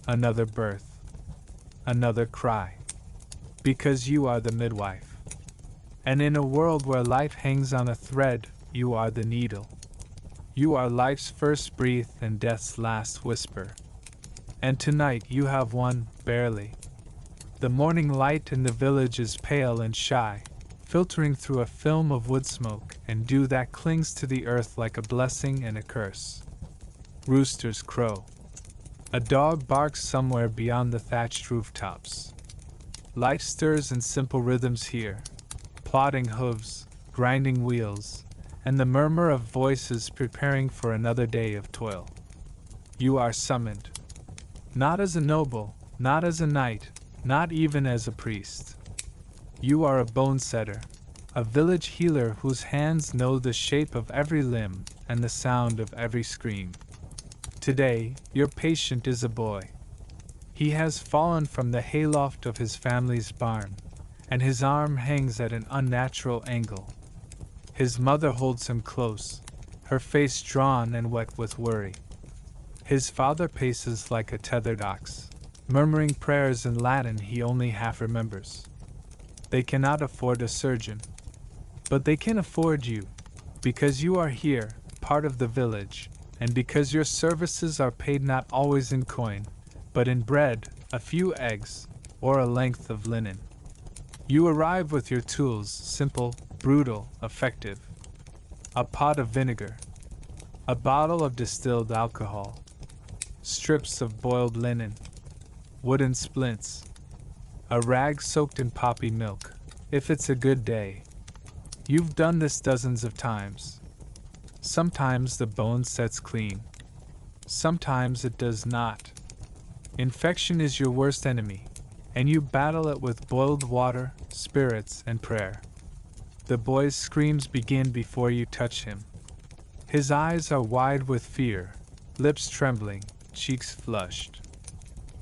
Another birth. Another cry. Because you are the midwife. And in a world where life hangs on a thread, you are the needle. You are life's first breath and death's last whisper. And tonight you have won, barely. The morning light in the village is pale and shy, filtering through a film of wood smoke and dew that clings to the earth like a blessing and a curse. Roosters crow. A dog barks somewhere beyond the thatched rooftops. Life stirs in simple rhythms here. Plodding hooves, grinding wheels, and the murmur of voices preparing for another day of toil. You are summoned. Not as a noble, not as a knight, not even as a priest. You are a bone setter, a village healer whose hands know the shape of every limb and the sound of every scream. Today, your patient is a boy. He has fallen from the hayloft of his family's barn, and his arm hangs at an unnatural angle. His mother holds him close, her face drawn and wet with worry. His father paces like a tethered ox, murmuring prayers in Latin he only half remembers. They cannot afford a surgeon, but they can afford you, because you are here, part of the village, and because your services are paid not always in coin, but in bread, a few eggs, or a length of linen. You arrive with your tools, simple, brutal, effective. A pot of vinegar. A bottle of distilled alcohol. Strips of boiled linen. Wooden splints. A rag soaked in poppy milk, if it's a good day. You've done this dozens of times. Sometimes the bone sets clean. Sometimes it does not. Infection is your worst enemy, and you battle it with boiled water, spirits, and prayer. The boy's screams begin before you touch him. His eyes are wide with fear, lips trembling, cheeks flushed.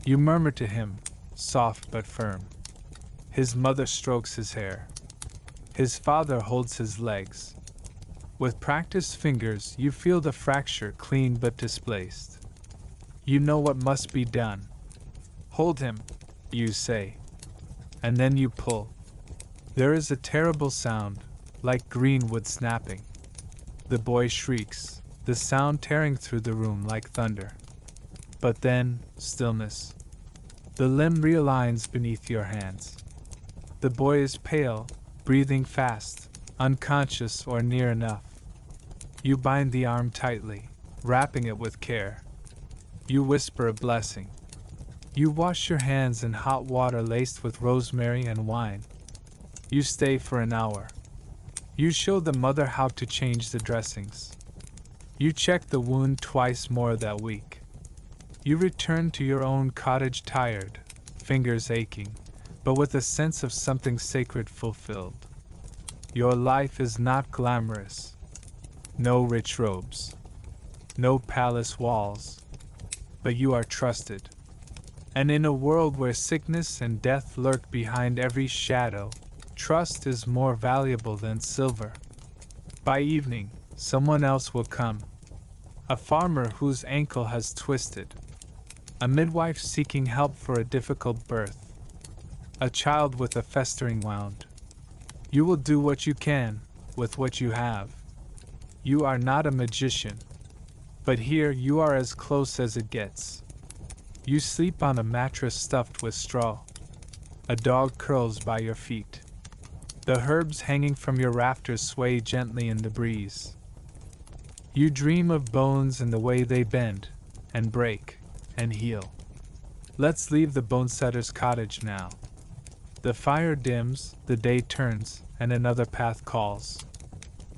You murmur to him, soft but firm. His mother strokes his hair. His father holds his legs. With practiced fingers, you feel the fracture clean but displaced. You know what must be done. Hold him, you say, and then you pull. There is a terrible sound, like green wood snapping. The boy shrieks, the sound tearing through the room like thunder. But then, stillness. The limb realigns beneath your hands. The boy is pale, breathing fast, unconscious or near enough. You bind the arm tightly, wrapping it with care. You whisper a blessing. You wash your hands in hot water laced with rosemary and wine. You stay for an hour. You show the mother how to change the dressings. You check the wound twice more that week. You return to your own cottage tired, fingers aching, but with a sense of something sacred fulfilled. Your life is not glamorous. No rich robes. No palace walls. But you are trusted. And in a world where sickness and death lurk behind every shadow, trust is more valuable than silver. By evening, someone else will come. A farmer whose ankle has twisted. A midwife seeking help for a difficult birth. A child with a festering wound. You will do what you can, with what you have. You are not a magician. But here you are as close as it gets. You sleep on a mattress stuffed with straw. A dog curls by your feet. The herbs hanging from your rafters sway gently in the breeze. You dream of bones and the way they bend, and break, and heal. Let's leave the bonesetter's cottage now. The fire dims, the day turns, and another path calls.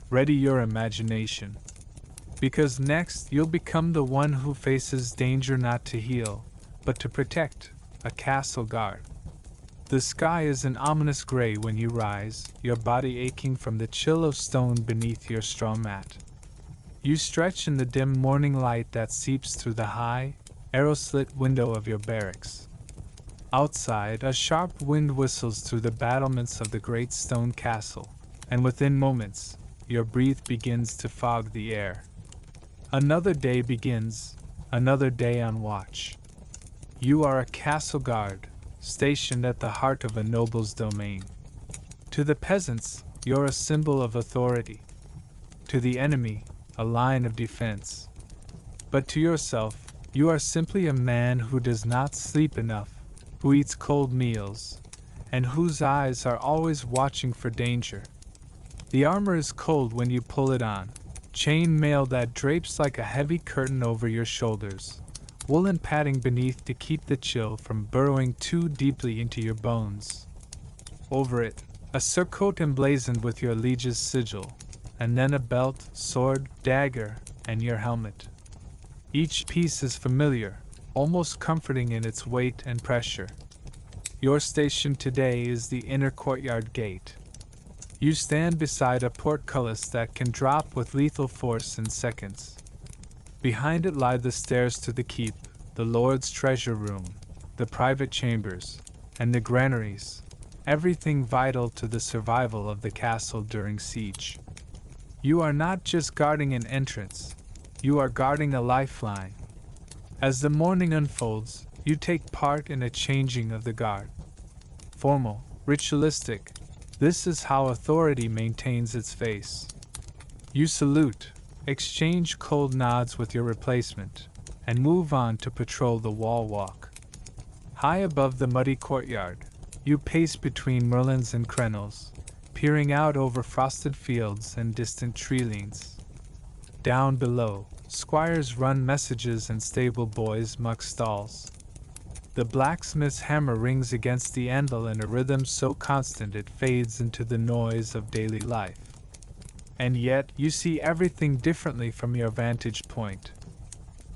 Ready your imagination. Because next you'll become the one who faces danger not to heal, but to protect, a castle guard. The sky is an ominous gray when you rise, your body aching from the chill of stone beneath your straw mat. You stretch in the dim morning light that seeps through the high, arrow-slit window of your barracks. Outside, a sharp wind whistles through the battlements of the great stone castle, and within moments, your breath begins to fog the air. Another day begins, another day on watch. You are a castle guard, stationed at the heart of a noble's domain. To the peasants, you're a symbol of authority. To the enemy, a line of defense. But to yourself, you are simply a man who does not sleep enough, who eats cold meals, and whose eyes are always watching for danger. The armor is cold when you pull it on, chain mail that drapes like a heavy curtain over your shoulders, woolen padding beneath to keep the chill from burrowing too deeply into your bones. Over it, a surcoat emblazoned with your liege's sigil, and then a belt, sword, dagger, and your helmet. Each piece is familiar, almost comforting in its weight and pressure. Your station today is the inner courtyard gate. You stand beside a portcullis that can drop with lethal force in seconds. Behind it lie the stairs to the keep, the lord's treasure room, the private chambers, and the granaries, everything vital to the survival of the castle during siege. You are not just guarding an entrance, you are guarding a lifeline. As the morning unfolds, you take part in a changing of the guard. Formal, ritualistic, this is how authority maintains its face. You salute, exchange cold nods with your replacement, and move on to patrol the wall walk. High above the muddy courtyard, you pace between merlons and crenels, peering out over frosted fields and distant treelines. Down below, squires run messages and stable boys muck stalls. The blacksmith's hammer rings against the anvil in a rhythm so constant it fades into the noise of daily life. And yet you see everything differently from your vantage point.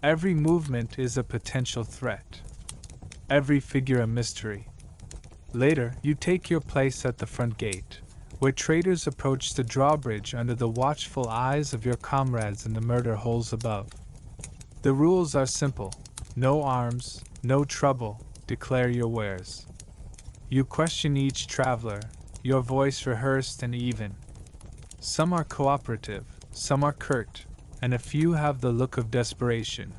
Every movement is a potential threat. Every figure a mystery. Later, you take your place at the front gate, where traders approach the drawbridge under the watchful eyes of your comrades in the murder holes above. The rules are simple. No arms, no trouble, declare your wares. You question each traveler, your voice rehearsed and even. Some are cooperative, some are curt, and a few have the look of desperation,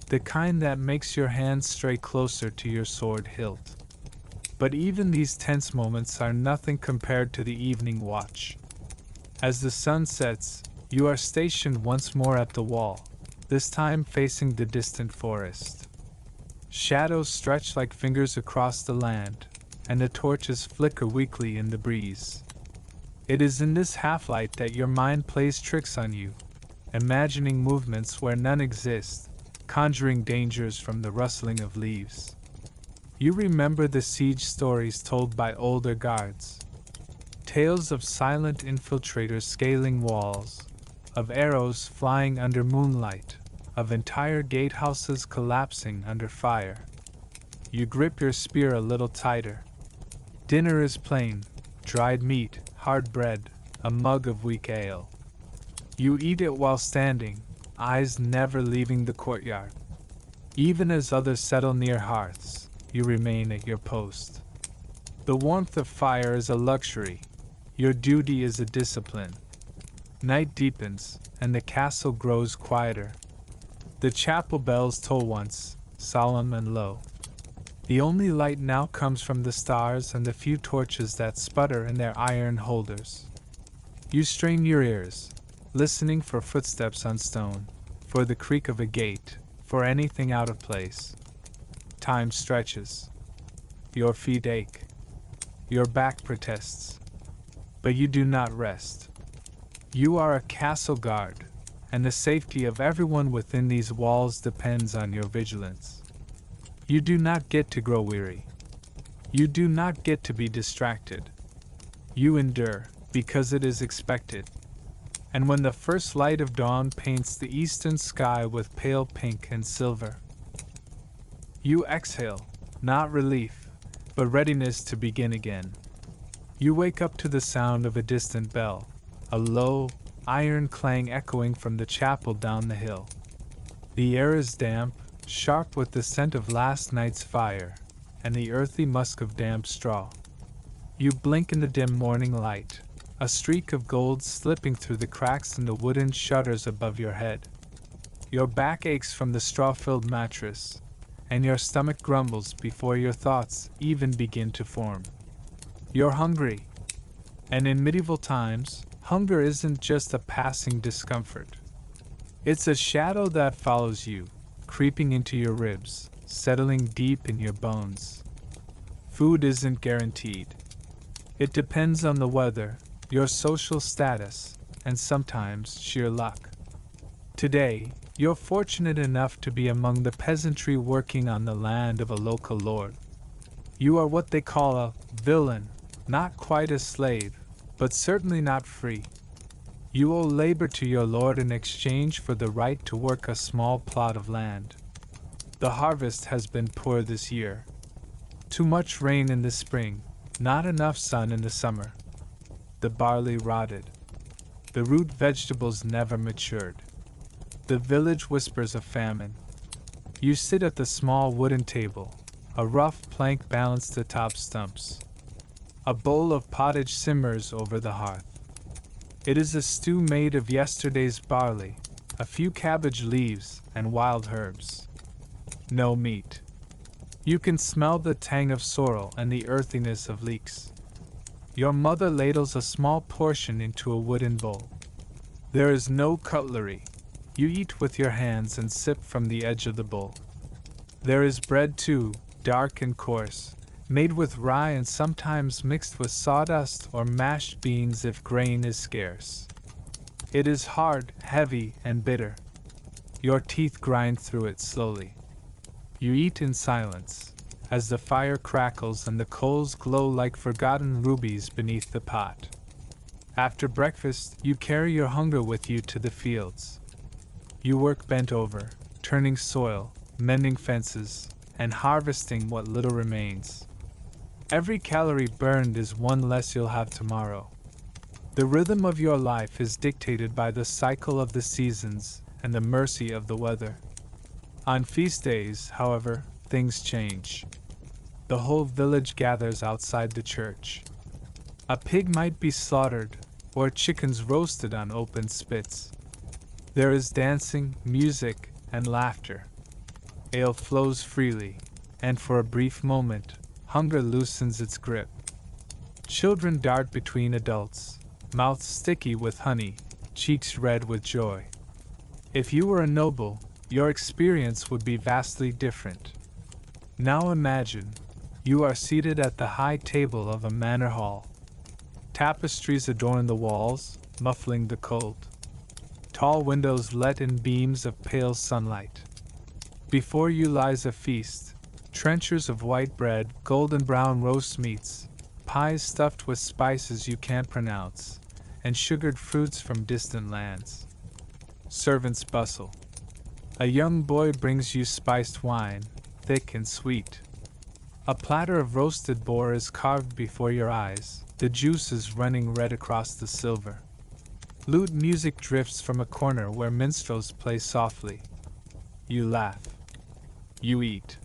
the kind that makes your hands stray closer to your sword hilt. But even these tense moments are nothing compared to the evening watch. As the sun sets, you are stationed once more at the wall, this time facing the distant forest. Shadows stretch like fingers across the land, and the torches flicker weakly in the breeze. It is in this half-light that your mind plays tricks on you, imagining movements where none exist, conjuring dangers from the rustling of leaves. You remember the siege stories told by older guards. Tales of silent infiltrators scaling walls, of arrows flying under moonlight, of entire gatehouses collapsing under fire. You grip your spear a little tighter. Dinner is plain: dried meat, hard bread, a mug of weak ale. You eat it while standing, eyes never leaving the courtyard. Even as others settle near hearths, you remain at your post. The warmth of fire is a luxury. Your duty is a discipline. Night deepens, and the castle grows quieter. The chapel bells toll once, solemn and low. The only light now comes from the stars and the few torches that sputter in their iron holders. You strain your ears, listening for footsteps on stone, for the creak of a gate, for anything out of place. Time stretches. Your feet ache. Your back protests. But you do not rest. You are a castle guard, and the safety of everyone within these walls depends on your vigilance. You do not get to grow weary. You do not get to be distracted. You endure, because it is expected. And when the first light of dawn paints the eastern sky with pale pink and silver, you exhale, not relief, but readiness to begin again. You wake up to the sound of a distant bell, a low, iron clang echoing from the chapel down the hill. The air is damp, sharp with the scent of last night's fire, and the earthy musk of damp straw. You blink in the dim morning light, a streak of gold slipping through the cracks in the wooden shutters above your head. Your back aches from the straw-filled mattress, and your stomach grumbles before your thoughts even begin to form. You're hungry. And in medieval times, hunger isn't just a passing discomfort. It's a shadow that follows you, creeping into your ribs, settling deep in your bones. Food isn't guaranteed. It depends on the weather, your social status, and sometimes sheer luck. Today, you're fortunate enough to be among the peasantry working on the land of a local lord. You are what they call a villain, not quite a slave, but certainly not free. You owe labor to your lord in exchange for the right to work a small plot of land. The harvest has been poor this year. Too much rain in the spring, not enough sun in the summer. The barley rotted. The root vegetables never matured. The village whispers of famine. You sit at the small wooden table, a rough plank balanced atop stumps. A bowl of pottage simmers over the hearth. It is a stew made of yesterday's barley, a few cabbage leaves, and wild herbs. No meat. You can smell the tang of sorrel and the earthiness of leeks. Your mother ladles a small portion into a wooden bowl. There is no cutlery. You eat with your hands and sip from the edge of the bowl. There is bread too, dark and coarse, made with rye and sometimes mixed with sawdust or mashed beans if grain is scarce. It is hard, heavy, and bitter. Your teeth grind through it slowly. You eat in silence, as the fire crackles and the coals glow like forgotten rubies beneath the pot. After breakfast, you carry your hunger with you to the fields. You work bent over, turning soil, mending fences, and harvesting what little remains. Every calorie burned is one less you'll have tomorrow. The rhythm of your life is dictated by the cycle of the seasons and the mercy of the weather. On feast days, however, things change. The whole village gathers outside the church. A pig might be slaughtered, or chickens roasted on open spits. There is dancing, music, and laughter. Ale flows freely, and for a brief moment, hunger loosens its grip. Children dart between adults, mouths sticky with honey, cheeks red with joy. If you were a noble, your experience would be vastly different. Now imagine, you are seated at the high table of a manor hall. Tapestries adorn the walls, muffling the cold. Tall windows let in beams of pale sunlight. Before you lies a feast, Trenchers of white bread, golden brown roast meats, pies stuffed with spices you can't pronounce, and sugared fruits from distant lands. Servants bustle. A young boy brings you spiced wine, thick and sweet. A platter of roasted boar is carved before your eyes, the juices running red across the silver. Lute music drifts from a corner where minstrels play softly. You laugh. You eat.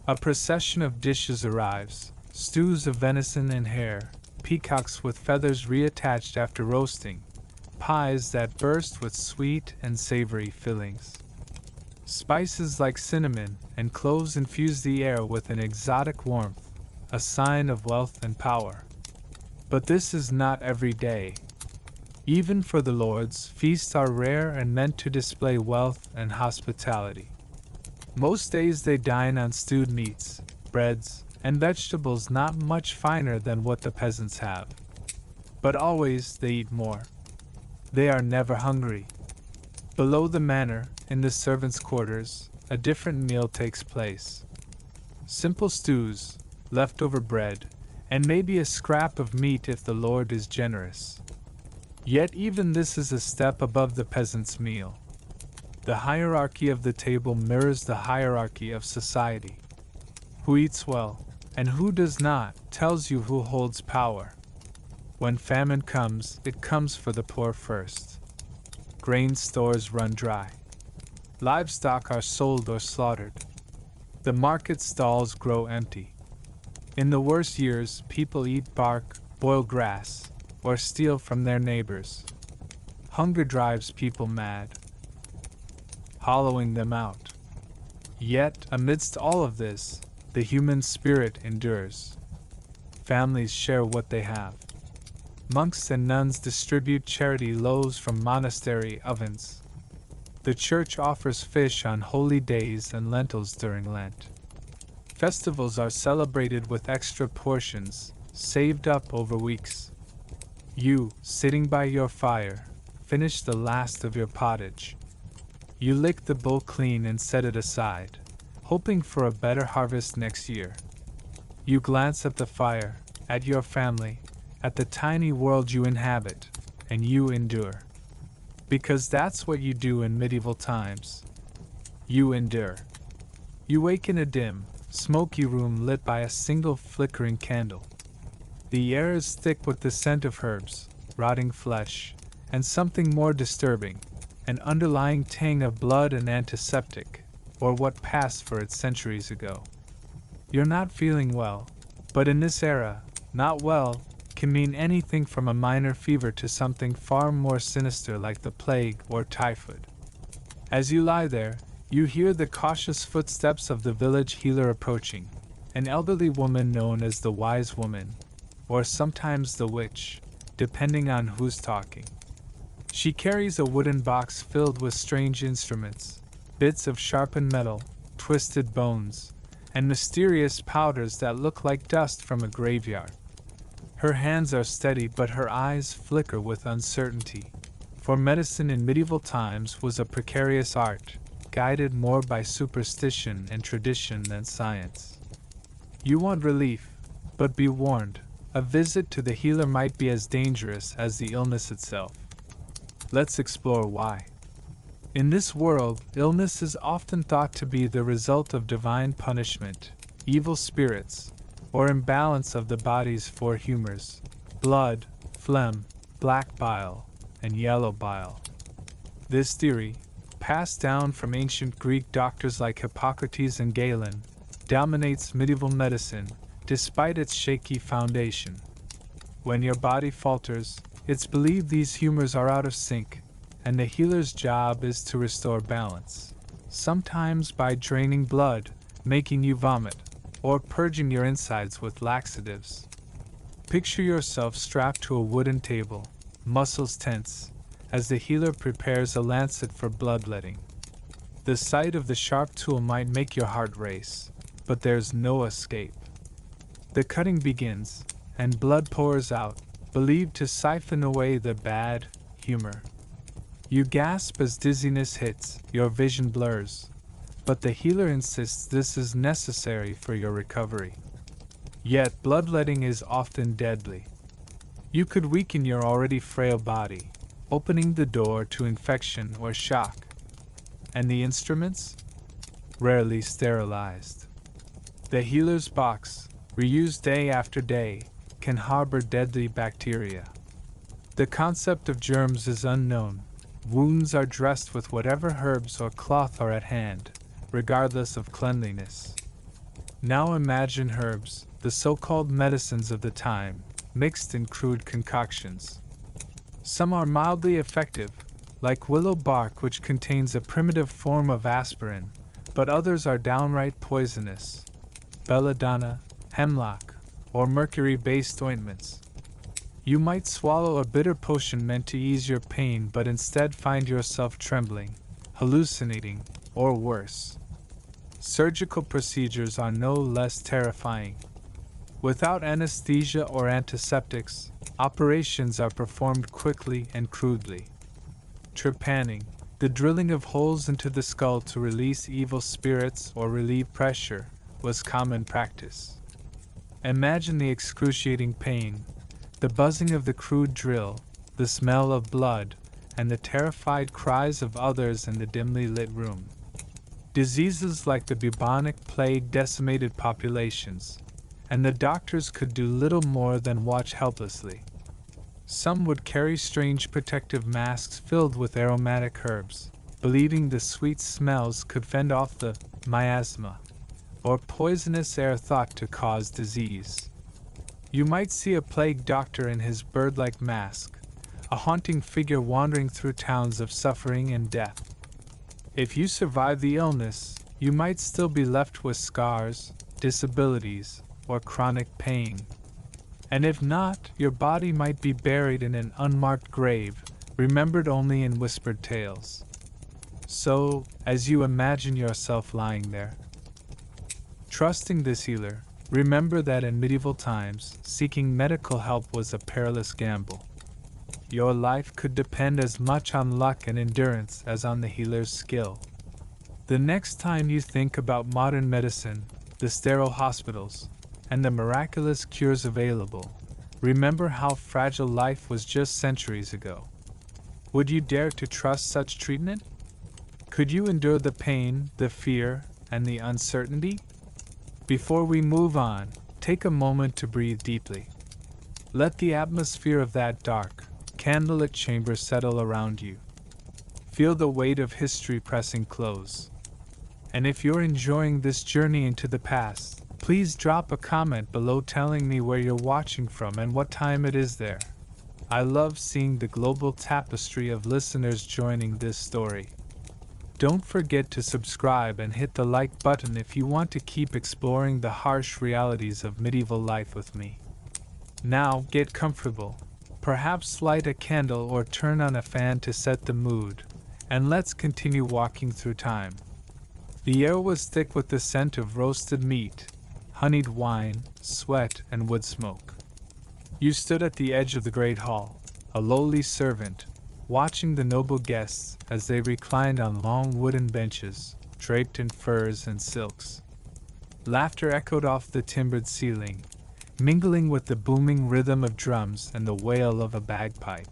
A procession of dishes arrives, stews of venison and hare, peacocks with feathers reattached after roasting, pies that burst with sweet and savory fillings. Spices like cinnamon and cloves infuse the air with an exotic warmth, a sign of wealth and power. But this is not every day. Even for the lords, feasts are rare and meant to display wealth and hospitality. Most days they dine on stewed meats, breads, and vegetables not much finer than what the peasants have. But always they eat more. They are never hungry. Below the manor, in the servants' quarters, a different meal takes place. Simple stews, leftover bread, and maybe a scrap of meat if the lord is generous. Yet even this is a step above the peasant's meal. The hierarchy of the table mirrors the hierarchy of society. Who eats well, and who does not, tells you who holds power. When famine comes, it comes for the poor first. Grain stores run dry. Livestock are sold or slaughtered. The market stalls grow empty. In the worst years, people eat bark, boil grass, or steal from their neighbors. Hunger drives people mad, hollowing them out. Yet, amidst all of this, the human spirit endures. Families share what they have. Monks and nuns distribute charity loaves from monastery ovens. The church offers fish on holy days and lentils during Lent. Festivals are celebrated with extra portions, saved up over weeks. You, sitting by your fire, finish the last of your pottage. You lick the bowl clean and set it aside, hoping for a better harvest next year. You glance at the fire, at your family, at the tiny world you inhabit, and you endure. Because that's what you do in medieval times. You endure. You wake in a dim, smoky room lit by a single flickering candle. The air is thick with the scent of herbs, rotting flesh, and something more disturbing, an underlying tang of blood and antiseptic, or what passed for it centuries ago. You're not feeling well, but in this era, not well can mean anything from a minor fever to something far more sinister like the plague or typhoid. As you lie there, you hear the cautious footsteps of the village healer approaching, an elderly woman known as the Wise Woman, or sometimes the Witch, depending on who's talking. She carries a wooden box filled with strange instruments, bits of sharpened metal, twisted bones, and mysterious powders that look like dust from a graveyard. Her hands are steady, but her eyes flicker with uncertainty, for medicine in medieval times was a precarious art, guided more by superstition and tradition than science. You want relief, but be warned, a visit to the healer might be as dangerous as the illness itself. Let's explore why. In this world, illness is often thought to be the result of divine punishment, evil spirits, or imbalance of the body's four humors: blood, phlegm, black bile, and yellow bile. This theory, passed down from ancient Greek doctors like Hippocrates and Galen, dominates medieval medicine, despite its shaky foundation. When your body falters, it's believed these humors are out of sync, and the healer's job is to restore balance, sometimes by draining blood, making you vomit, or purging your insides with laxatives. Picture yourself strapped to a wooden table, muscles tense, as the healer prepares a lancet for bloodletting. The sight of the sharp tool might make your heart race, but there's no escape. The cutting begins, and blood pours out, believed to siphon away the bad humor. You gasp as dizziness hits, your vision blurs. but the healer insists this is necessary for your recovery. Yet, bloodletting is often deadly. You could weaken your already frail body, opening the door to infection or shock. And the instruments? Rarely sterilized. The healer's box, reused day after day, can harbor deadly bacteria. The concept of germs is unknown. Wounds are dressed with whatever herbs or cloth are at hand, regardless of cleanliness. Now imagine herbs, the so-called medicines of the time, mixed in crude concoctions. Some are mildly effective, like willow bark, which contains a primitive form of aspirin, but others are downright poisonous. Belladonna, hemlock, or mercury-based ointments. You might swallow a bitter potion meant to ease your pain, but instead find yourself trembling, hallucinating, or worse. Surgical procedures are no less terrifying. Without anesthesia or antiseptics, operations are performed quickly and crudely. Trepanning, the drilling of holes into the skull to release evil spirits or relieve pressure, was common practice. Imagine the excruciating pain, the buzzing of the crude drill, the smell of blood, and the terrified cries of others in the dimly lit room. Diseases like the bubonic plague decimated populations, and the doctors could do little more than watch helplessly. Some would carry strange protective masks filled with aromatic herbs, believing the sweet smells could fend off the miasma, or poisonous air thought to cause disease. You might see a plague doctor in his bird-like mask, a haunting figure wandering through towns of suffering and death. If you survive the illness, you might still be left with scars, disabilities, or chronic pain. And if not, your body might be buried in an unmarked grave, remembered only in whispered tales. So, as you imagine yourself lying there, trusting this healer, remember that in medieval times, seeking medical help was a perilous gamble. Your life could depend as much on luck and endurance as on the healer's skill. The next time you think about modern medicine, the sterile hospitals, and the miraculous cures available, remember how fragile life was just centuries ago. Would you dare to trust such treatment? Could you endure the pain, the fear, and the uncertainty? Before we move on, take a moment to breathe deeply. Let the atmosphere of that dark, candlelit chamber settle around you. Feel the weight of history pressing close. And if you're enjoying this journey into the past, please drop a comment below telling me where you're watching from and what time it is there. I love seeing the global tapestry of listeners joining this story. Don't forget to subscribe and hit the like button if you want to keep exploring the harsh realities of medieval life with me. Now, get comfortable. Perhaps light a candle or turn on a fan to set the mood, and let's continue walking through time. The air was thick with the scent of roasted meat, honeyed wine, sweat, and wood smoke. You stood at the edge of the great hall, a lowly servant, watching the noble guests as they reclined on long wooden benches, draped in furs and silks. Laughter echoed off the timbered ceiling, mingling with the booming rhythm of drums and the wail of a bagpipe.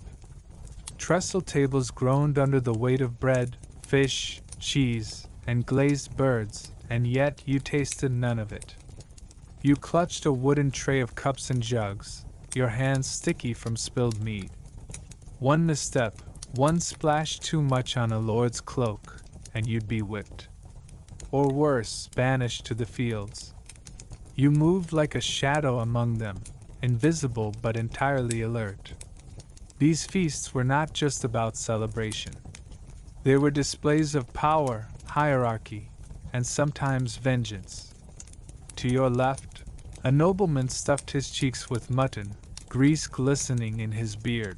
Trestle tables groaned under the weight of bread, fish, cheese, and glazed birds, and yet you tasted none of it. You clutched a wooden tray of cups and jugs, your hands sticky from spilled mead. One misstep, one splash too much on a lord's cloak, and you'd be whipped. Or worse, banished to the fields. You moved like a shadow among them, invisible but entirely alert. These feasts were not just about celebration. They were displays of power, hierarchy, and sometimes vengeance. To your left, a nobleman stuffed his cheeks with mutton, grease glistening in his beard.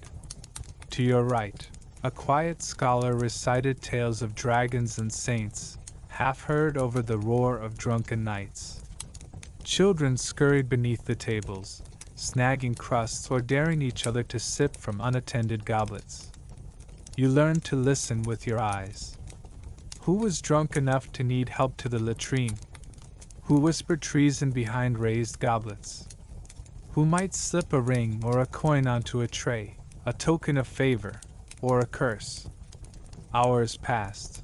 To your right, a quiet scholar recited tales of dragons and saints, half heard over the roar of drunken knights. Children scurried beneath the tables, snagging crusts or daring each other to sip from unattended goblets. You learned to listen with your eyes. Who was drunk enough to need help to the latrine? Who whispered treason behind raised goblets? Who might slip a ring or a coin onto a tray, a token of favor, or a curse? Hours passed.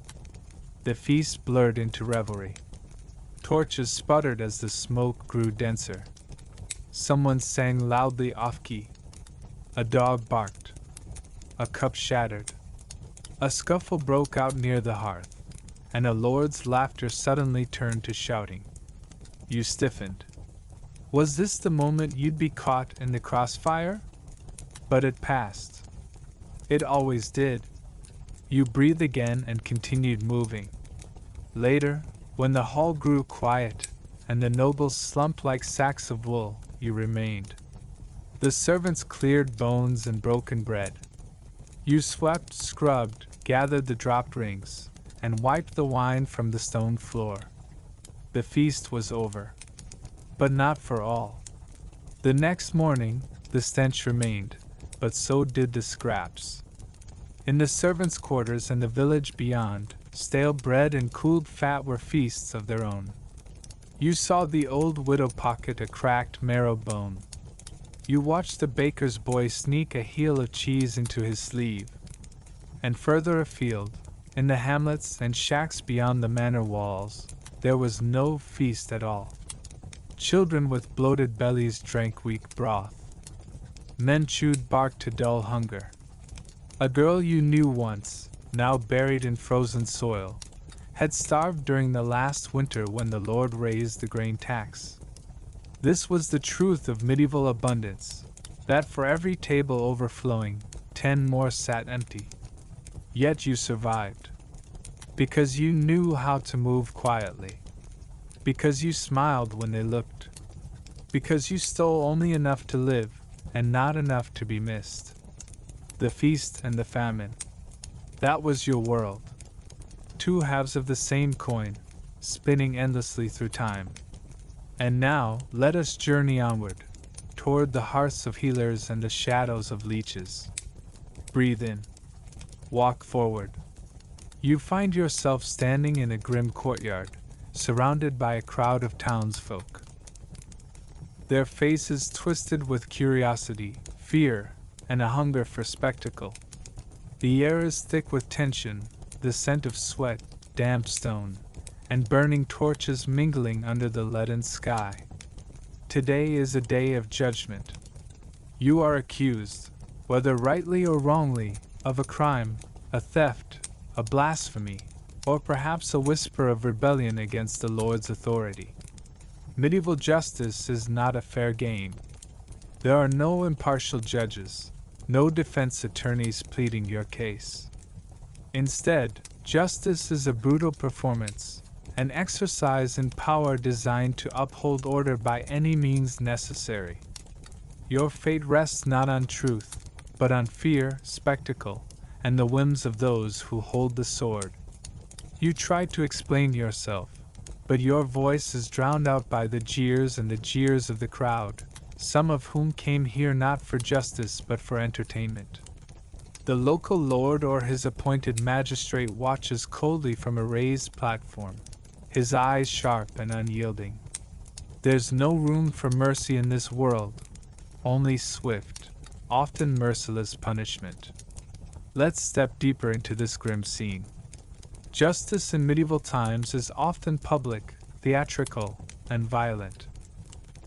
The feast blurred into revelry. Torches sputtered as the smoke grew denser. Someone sang loudly off-key. A dog barked. A cup shattered. A scuffle broke out near the hearth, and a lord's laughter suddenly turned to shouting. You stiffened. Was this the moment you'd be caught in the crossfire? But it passed. It always did. You breathed again and continued moving. Later, when the hall grew quiet and the nobles slumped like sacks of wool, you remained. The servants cleared bones and broken bread. You swept, scrubbed, gathered the dropped rings, and wiped the wine from the stone floor. The feast was over. But not for all. The next morning, the stench remained, but so did the scraps. In the servants' quarters and the village beyond, stale bread and cooled fat were feasts of their own. You saw the old widow pocket a cracked marrow bone. You watched the baker's boy sneak a heel of cheese into his sleeve. And further afield, in the hamlets and shacks beyond the manor walls, there was no feast at all. Children with bloated bellies drank weak broth. Men chewed bark to dull hunger. A girl you knew once, now buried in frozen soil, had starved during the last winter when the Lord raised the grain tax. This was the truth of medieval abundance, that for every table overflowing, 10 more sat empty. Yet you survived. Because you knew how to move quietly. Because you smiled when they looked. Because you stole only enough to live, and not enough to be missed. The feast and the famine. That was your world. Two halves of the same coin, spinning endlessly through time. And now, let us journey onward, toward the hearths of healers and the shadows of leeches. Breathe in. Walk forward. You find yourself standing in a grim courtyard, surrounded by a crowd of townsfolk. Their faces twisted with curiosity, fear, and a hunger for spectacle. The air is thick with tension, the scent of sweat, damp stone, and burning torches mingling under the leaden sky. Today is a day of judgment. You are accused, whether rightly or wrongly, of a crime, a theft, a blasphemy, or perhaps a whisper of rebellion against the Lord's authority. Medieval justice is not a fair game. There are no impartial judges, no defense attorneys pleading your case. Instead, justice is a brutal performance, an exercise in power designed to uphold order by any means necessary. Your fate rests not on truth, but on fear, spectacle, and the whims of those who hold the sword. You try to explain yourself, but your voice is drowned out by the jeers and the jeers of the crowd, some of whom came here not for justice but for entertainment. The local lord or his appointed magistrate watches coldly from a raised platform, his eyes sharp and unyielding. There's no room for mercy in this world, only swift, often merciless punishment. Let's step deeper into this grim scene. Justice in medieval times is often public, theatrical, and violent.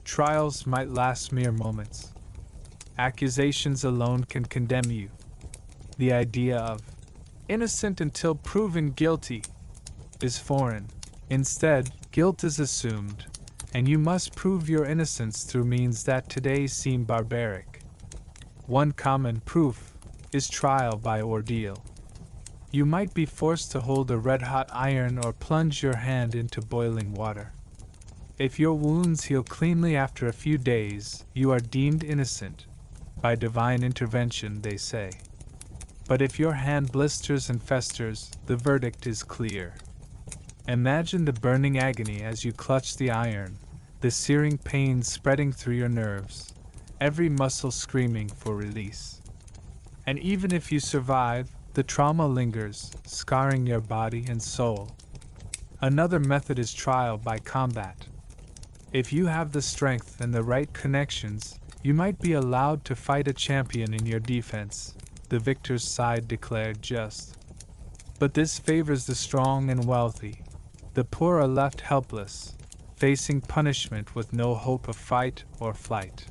Trials might last mere moments. Accusations alone can condemn you. The idea of innocent until proven guilty is foreign. Instead, guilt is assumed, and you must prove your innocence through means that today seem barbaric. One common proof is trial by ordeal. You might be forced to hold a red-hot iron or plunge your hand into boiling water. If your wounds heal cleanly after a few days, you are deemed innocent, by divine intervention, they say. But if your hand blisters and festers, the verdict is clear. Imagine the burning agony as you clutch the iron, the searing pain spreading through your nerves, every muscle screaming for release. And even if you survive, the trauma lingers, scarring your body and soul. Another method is trial by combat. If you have the strength and the right connections, you might be allowed to fight a champion in your defense, the victor's side declared just. But this favors the strong and wealthy. The poor are left helpless, facing punishment with no hope of fight or flight.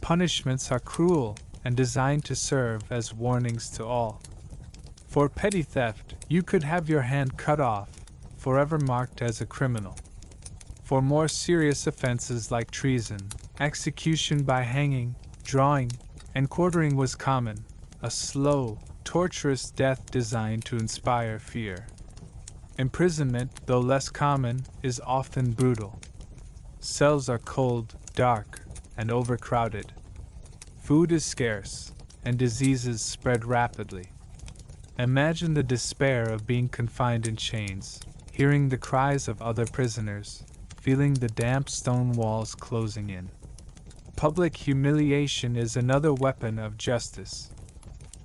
Punishments are cruel and designed to serve as warnings to all. For petty theft, you could have your hand cut off, forever marked as a criminal. For more serious offenses like treason, execution by hanging, drawing, and quartering was common, a slow, torturous death designed to inspire fear. Imprisonment, though less common, is often brutal. Cells are cold, dark, and overcrowded. Food is scarce, and diseases spread rapidly. Imagine the despair of being confined in chains, hearing the cries of other prisoners, feeling the damp stone walls closing in. Public humiliation is another weapon of justice.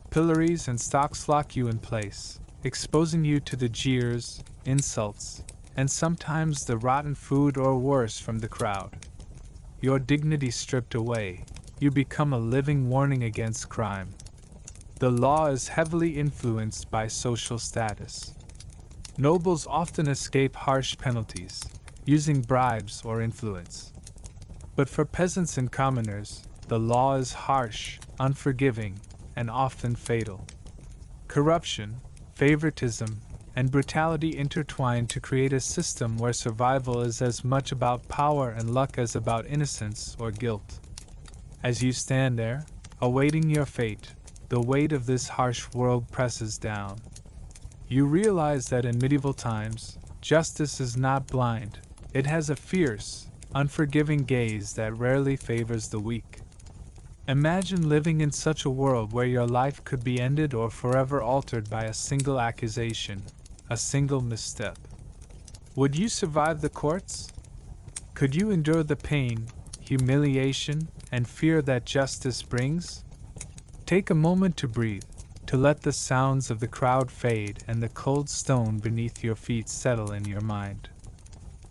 Pillories and stocks lock you in place, exposing you to the jeers, insults, and sometimes the rotten food or worse from the crowd. Your dignity stripped away, you become a living warning against crime. The law is heavily influenced by social status. Nobles often escape harsh penalties, using bribes or influence. But for peasants and commoners, the law is harsh, unforgiving, and often fatal. Corruption, favoritism, and brutality intertwine to create a system where survival is as much about power and luck as about innocence or guilt. As you stand there, awaiting your fate, the weight of this harsh world presses down. You realize that in medieval times, justice is not blind. It has a fierce, unforgiving gaze that rarely favors the weak. Imagine living in such a world where your life could be ended or forever altered by a single accusation, a single misstep. Would you survive the courts? Could you endure the pain, humiliation, and fear that justice brings? Take a moment to breathe, to let the sounds of the crowd fade and the cold stone beneath your feet settle in your mind.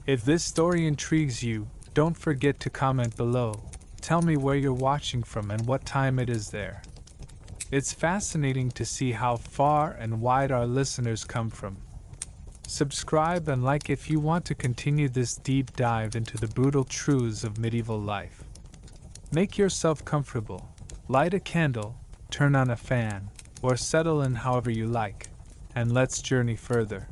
If this story intrigues you, don't forget to comment below. Tell me where you're watching from and what time it is there. It's fascinating to see how far and wide our listeners come from. Subscribe and like if you want to continue this deep dive into the brutal truths of medieval life. Make yourself comfortable, light a candle, turn on a fan, or settle in however you like, and let's journey further.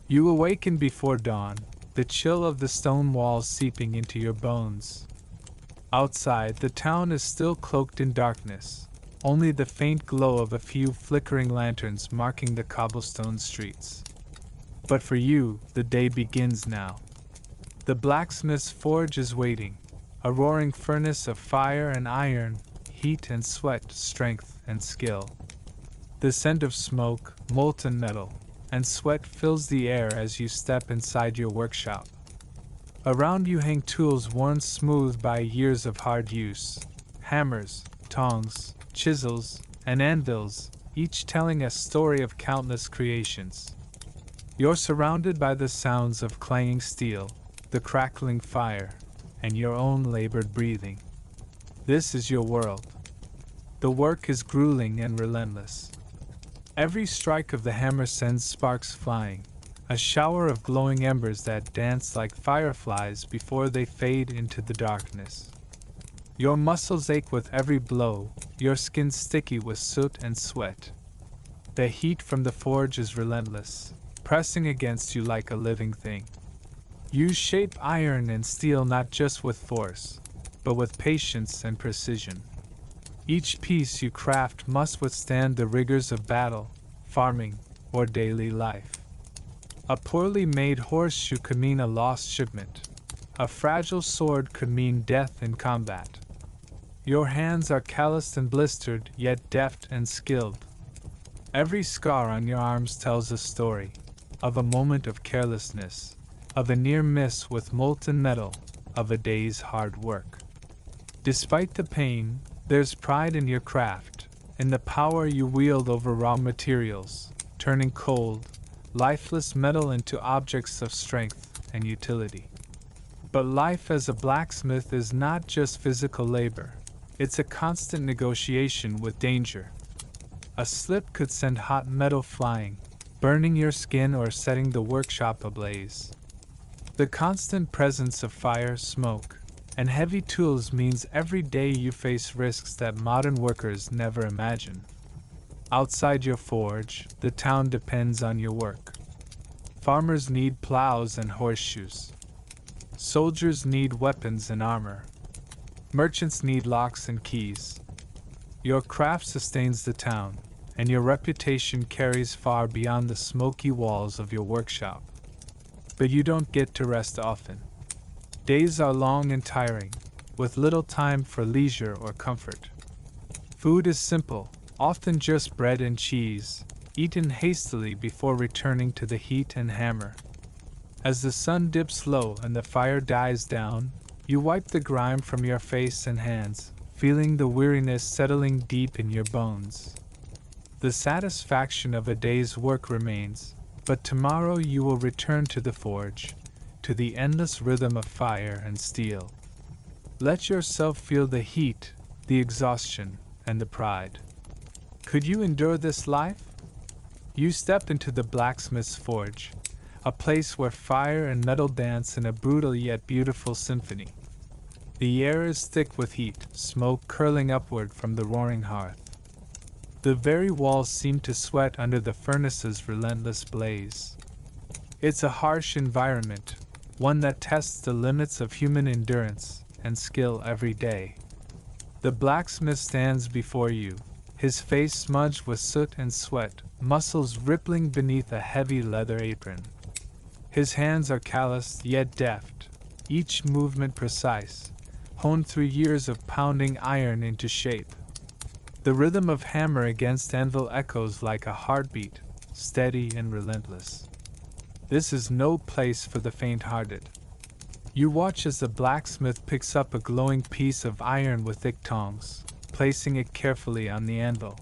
You awaken before dawn, the chill of the stone walls seeping into your bones. Outside, the town is still cloaked in darkness, only the faint glow of a few flickering lanterns marking the cobblestone streets. But for you, the day begins now. The blacksmith's forge is waiting, a roaring furnace of fire and iron, heat and sweat, strength and skill. The scent of smoke, molten metal, and sweat fills the air as you step inside your workshop. Around you hang tools worn smooth by years of hard use, hammers, tongs, chisels, and anvils, each telling a story of countless creations. You're surrounded by the sounds of clanging steel, the crackling fire, and your own labored breathing. This is your world. The work is grueling and relentless. Every strike of the hammer sends sparks flying, a shower of glowing embers that dance like fireflies before they fade into the darkness. Your muscles ache with every blow, your skin sticky with soot and sweat. The heat from the forge is relentless, pressing against you like a living thing. You shape iron and steel not just with force, but with patience and precision. Each piece you craft must withstand the rigors of battle, farming, or daily life. A poorly made horseshoe could mean a lost shipment. A fragile sword could mean death in combat. Your hands are calloused and blistered, yet deft and skilled. Every scar on your arms tells a story, of a moment of carelessness, of a near miss with molten metal, of a day's hard work. Despite the pain, there's pride in your craft, in the power you wield over raw materials, turning cold, lifeless metal into objects of strength and utility. But life as a blacksmith is not just physical labor, it's a constant negotiation with danger. A slip could send hot metal flying, burning your skin or setting the workshop ablaze. The constant presence of fire, smoke, and heavy tools means every day you face risks that modern workers never imagine. Outside your forge, the town depends on your work. Farmers need plows and horseshoes. Soldiers need weapons and armor. Merchants need locks and keys. Your craft sustains the town, and your reputation carries far beyond the smoky walls of your workshop. But you don't get to rest often. Days are long and tiring, with little time for leisure or comfort. Food is simple, often just bread and cheese, eaten hastily before returning to the heat and hammer. As the sun dips low and the fire dies down, you wipe the grime from your face and hands, feeling the weariness settling deep in your bones. The satisfaction of a day's work remains, but tomorrow you will return to the forge, to the endless rhythm of fire and steel. Let yourself feel the heat, the exhaustion, and the pride. Could you endure this life? You step into the blacksmith's forge, a place where fire and metal dance in a brutal yet beautiful symphony. The air is thick with heat, smoke curling upward from the roaring hearth. The very walls seem to sweat under the furnace's relentless blaze. It's a harsh environment, one that tests the limits of human endurance and skill every day. The blacksmith stands before you, his face smudged with soot and sweat, muscles rippling beneath a heavy leather apron. His hands are calloused yet deft, each movement precise, honed through years of pounding iron into shape. The rhythm of hammer against anvil echoes like a heartbeat, steady and relentless. This is no place for the faint-hearted. You watch as the blacksmith picks up a glowing piece of iron with thick tongs, placing it carefully on the anvil.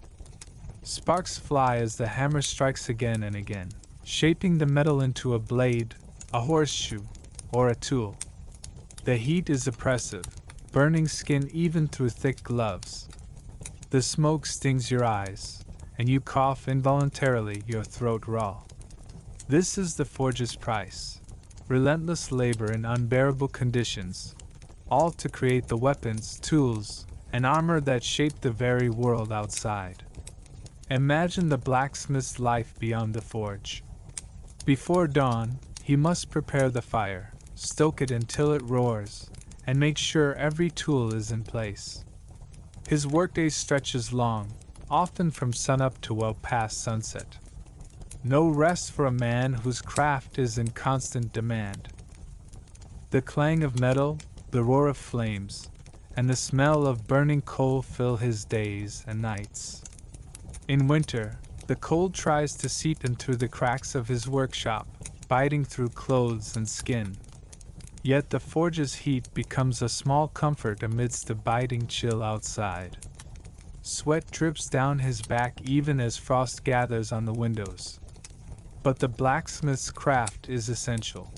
Sparks fly as the hammer strikes again and again, shaping the metal into a blade, a horseshoe, or a tool. The heat is oppressive, burning skin even through thick gloves. The smoke stings your eyes, and you cough involuntarily, your throat raw. This is the forge's price. Relentless labor in unbearable conditions, all to create the weapons, tools, and armor that shape the very world outside. Imagine the blacksmith's life beyond the forge. Before dawn, he must prepare the fire, stoke it until it roars, and make sure every tool is in place. His workday stretches long, often from sunup to well past sunset. No rest for a man whose craft is in constant demand. The clang of metal, the roar of flames, and the smell of burning coal fill his days and nights. In winter, the cold tries to seep in through the cracks of his workshop, biting through clothes and skin. Yet the forge's heat becomes a small comfort amidst the biting chill outside. Sweat drips down his back even as frost gathers on the windows. But the blacksmith's craft is essential.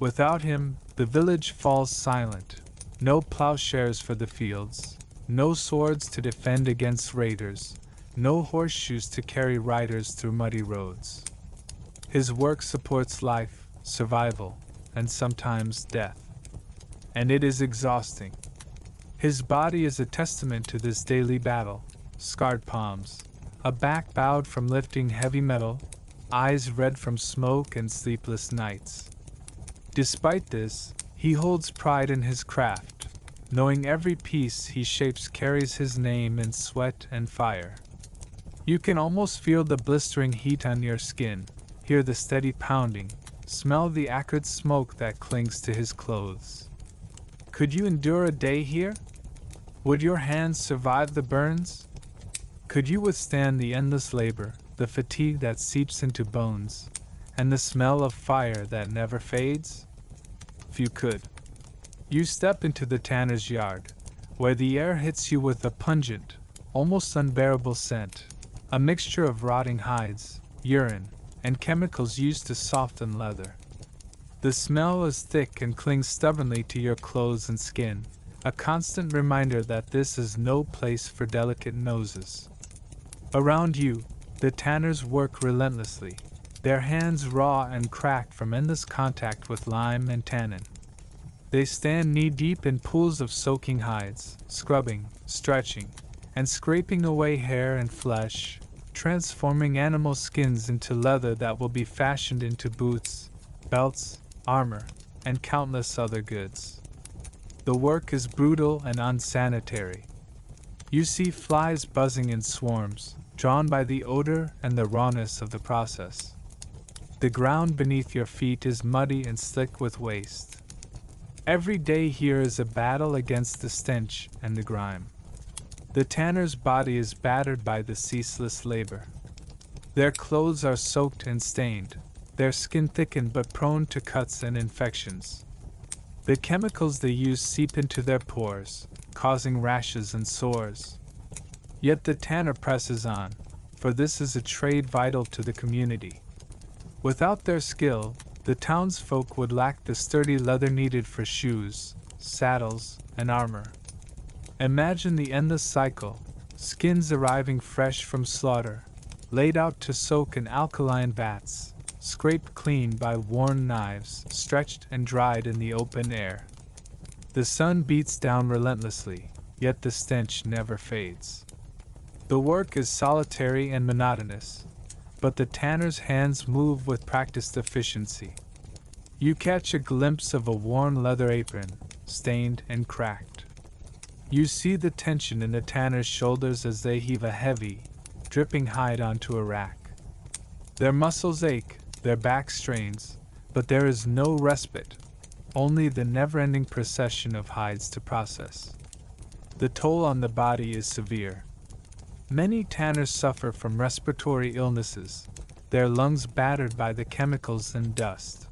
Without him, the village falls silent. No plowshares for the fields, no swords to defend against raiders, no horseshoes to carry riders through muddy roads. His work supports life, survival, and sometimes death. And it is exhausting. His body is a testament to this daily battle. Scarred palms, a back bowed from lifting heavy metal, eyes red from smoke and sleepless nights. Despite this, he holds pride in his craft, knowing every piece he shapes carries his name in sweat and fire. You can almost feel the blistering heat on your skin, hear the steady pounding, smell the acrid smoke that clings to his clothes. Could you endure a day here? Would your hands survive the burns? Could you withstand the endless labor, the fatigue that seeps into bones, and the smell of fire that never fades? Few could. You step into the tanner's yard, where the air hits you with a pungent, almost unbearable scent, a mixture of rotting hides, urine, and chemicals used to soften leather. The smell is thick and clings stubbornly to your clothes and skin, a constant reminder that this is no place for delicate noses. Around you, the tanners work relentlessly, their hands raw and cracked from endless contact with lime and tannin. They stand knee-deep in pools of soaking hides, scrubbing, stretching, and scraping away hair and flesh, transforming animal skins into leather that will be fashioned into boots, belts, armor, and countless other goods. The work is brutal and unsanitary. You see flies buzzing in swarms, drawn by the odor and the rawness of the process. The ground beneath your feet is muddy and slick with waste. Every day here is a battle against the stench and the grime. The tanner's body is battered by the ceaseless labor. Their clothes are soaked and stained, their skin thickened but prone to cuts and infections. The chemicals they use seep into their pores, causing rashes and sores. Yet the tanner presses on, for this is a trade vital to the community. Without their skill, the townsfolk would lack the sturdy leather needed for shoes, saddles, and armor. Imagine the endless cycle, skins arriving fresh from slaughter, laid out to soak in alkaline vats, scraped clean by worn knives, stretched and dried in the open air. The sun beats down relentlessly, yet the stench never fades. The work is solitary and monotonous, but the tanner's hands move with practiced efficiency. You catch a glimpse of a worn leather apron, stained and cracked. You see the tension in the tanner's shoulders as they heave a heavy, dripping hide onto a rack. Their muscles ache, their back strains, but there is no respite, only the never-ending procession of hides to process. The toll on the body is severe. Many tanners suffer from respiratory illnesses, their lungs battered by the chemicals and dust.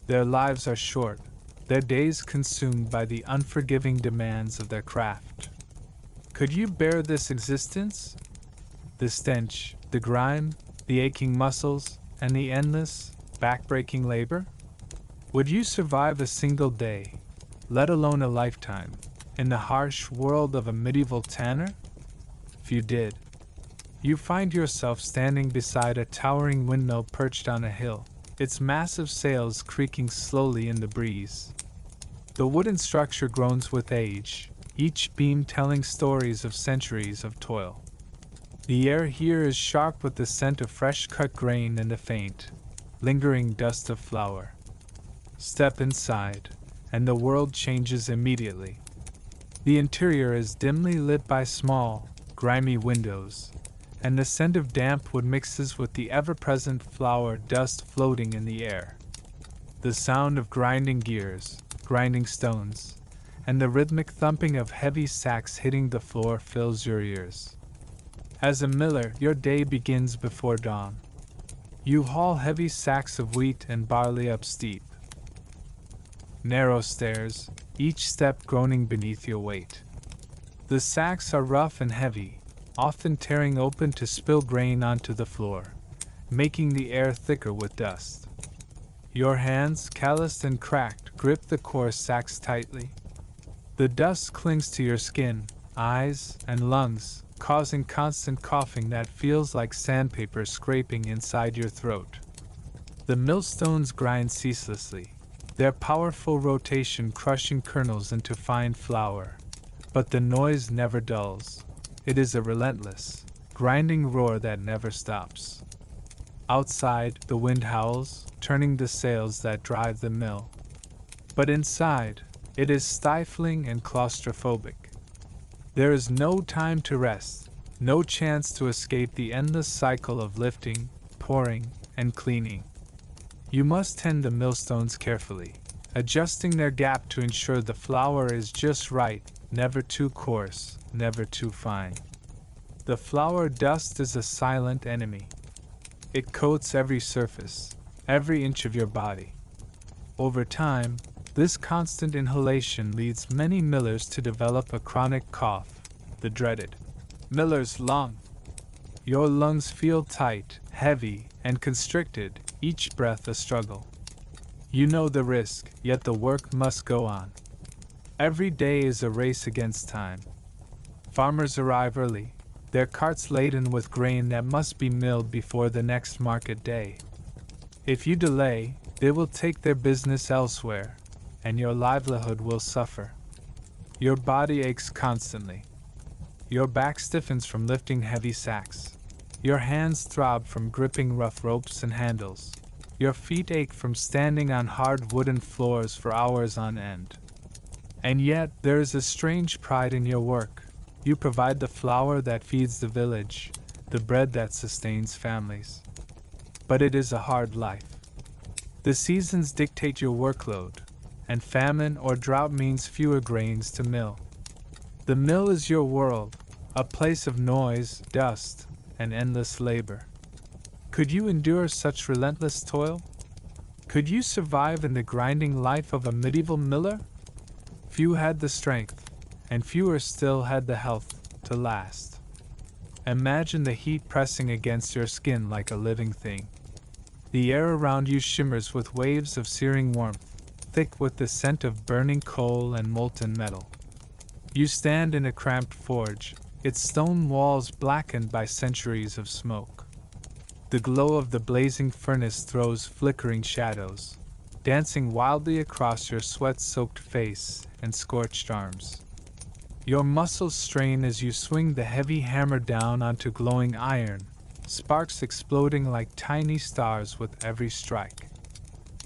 Their lives are short, their days consumed by the unforgiving demands of their craft. Could you bear this existence? The stench, the grime, the aching muscles, and the endless, back-breaking labor? Would you survive a single day, let alone a lifetime, in the harsh world of a medieval tanner? If you did, you find yourself standing beside a towering windmill perched on a hill, its massive sails creaking slowly in the breeze. The wooden structure groans with age, each beam telling stories of centuries of toil. The air here is sharp with the scent of fresh-cut grain and the faint, lingering dust of flour. Step inside, and the world changes immediately. The interior is dimly lit by small, grimy windows, and the scent of damp wood mixes with the ever-present flour dust floating in the air. The sound of grinding gears, grinding stones, and the rhythmic thumping of heavy sacks hitting the floor fills your ears. As a miller, your day begins before dawn. You haul heavy sacks of wheat and barley up steep, narrow stairs, each step groaning beneath your weight. The sacks are rough and heavy, often tearing open to spill grain onto the floor, making the air thicker with dust. Your hands, calloused and cracked, grip the coarse sacks tightly. The dust clings to your skin, eyes, and lungs, causing constant coughing that feels like sandpaper scraping inside your throat. The millstones grind ceaselessly, their powerful rotation crushing kernels into fine flour. But the noise never dulls. It is a relentless, grinding roar that never stops. Outside, the wind howls, turning the sails that drive the mill. But inside, it is stifling and claustrophobic. There is no time to rest, no chance to escape the endless cycle of lifting, pouring, and cleaning. You must tend the millstones carefully, adjusting their gap to ensure the flour is just right, never too coarse, never too fine. The flour dust is a silent enemy. It coats every surface, every inch of your body. Over time, this constant inhalation leads many millers to develop a chronic cough, the dreaded Miller's lung. Your lungs feel tight, heavy, and constricted, each breath a struggle. You know the risk, yet the work must go on. Every day is a race against time. Farmers arrive early, their carts laden with grain that must be milled before the next market day. If you delay, they will take their business elsewhere, and your livelihood will suffer. Your body aches constantly. Your back stiffens from lifting heavy sacks. Your hands throb from gripping rough ropes and handles. Your feet ache from standing on hard wooden floors for hours on end. And yet, there is a strange pride in your work. You provide the flour that feeds the village, the bread that sustains families. But it is a hard life. The seasons dictate your workload, and famine or drought means fewer grains to mill. The mill is your world, a place of noise, dust, and endless labor. Could you endure such relentless toil? Could you survive in the grinding life of a medieval miller? Few had the strength, and fewer still had the health, to last. Imagine the heat pressing against your skin like a living thing. The air around you shimmers with waves of searing warmth, thick with the scent of burning coal and molten metal. You stand in a cramped forge, its stone walls blackened by centuries of smoke. The glow of the blazing furnace throws flickering shadows, dancing wildly across your sweat-soaked face and scorched arms. Your muscles strain as you swing the heavy hammer down onto glowing iron, sparks exploding like tiny stars with every strike.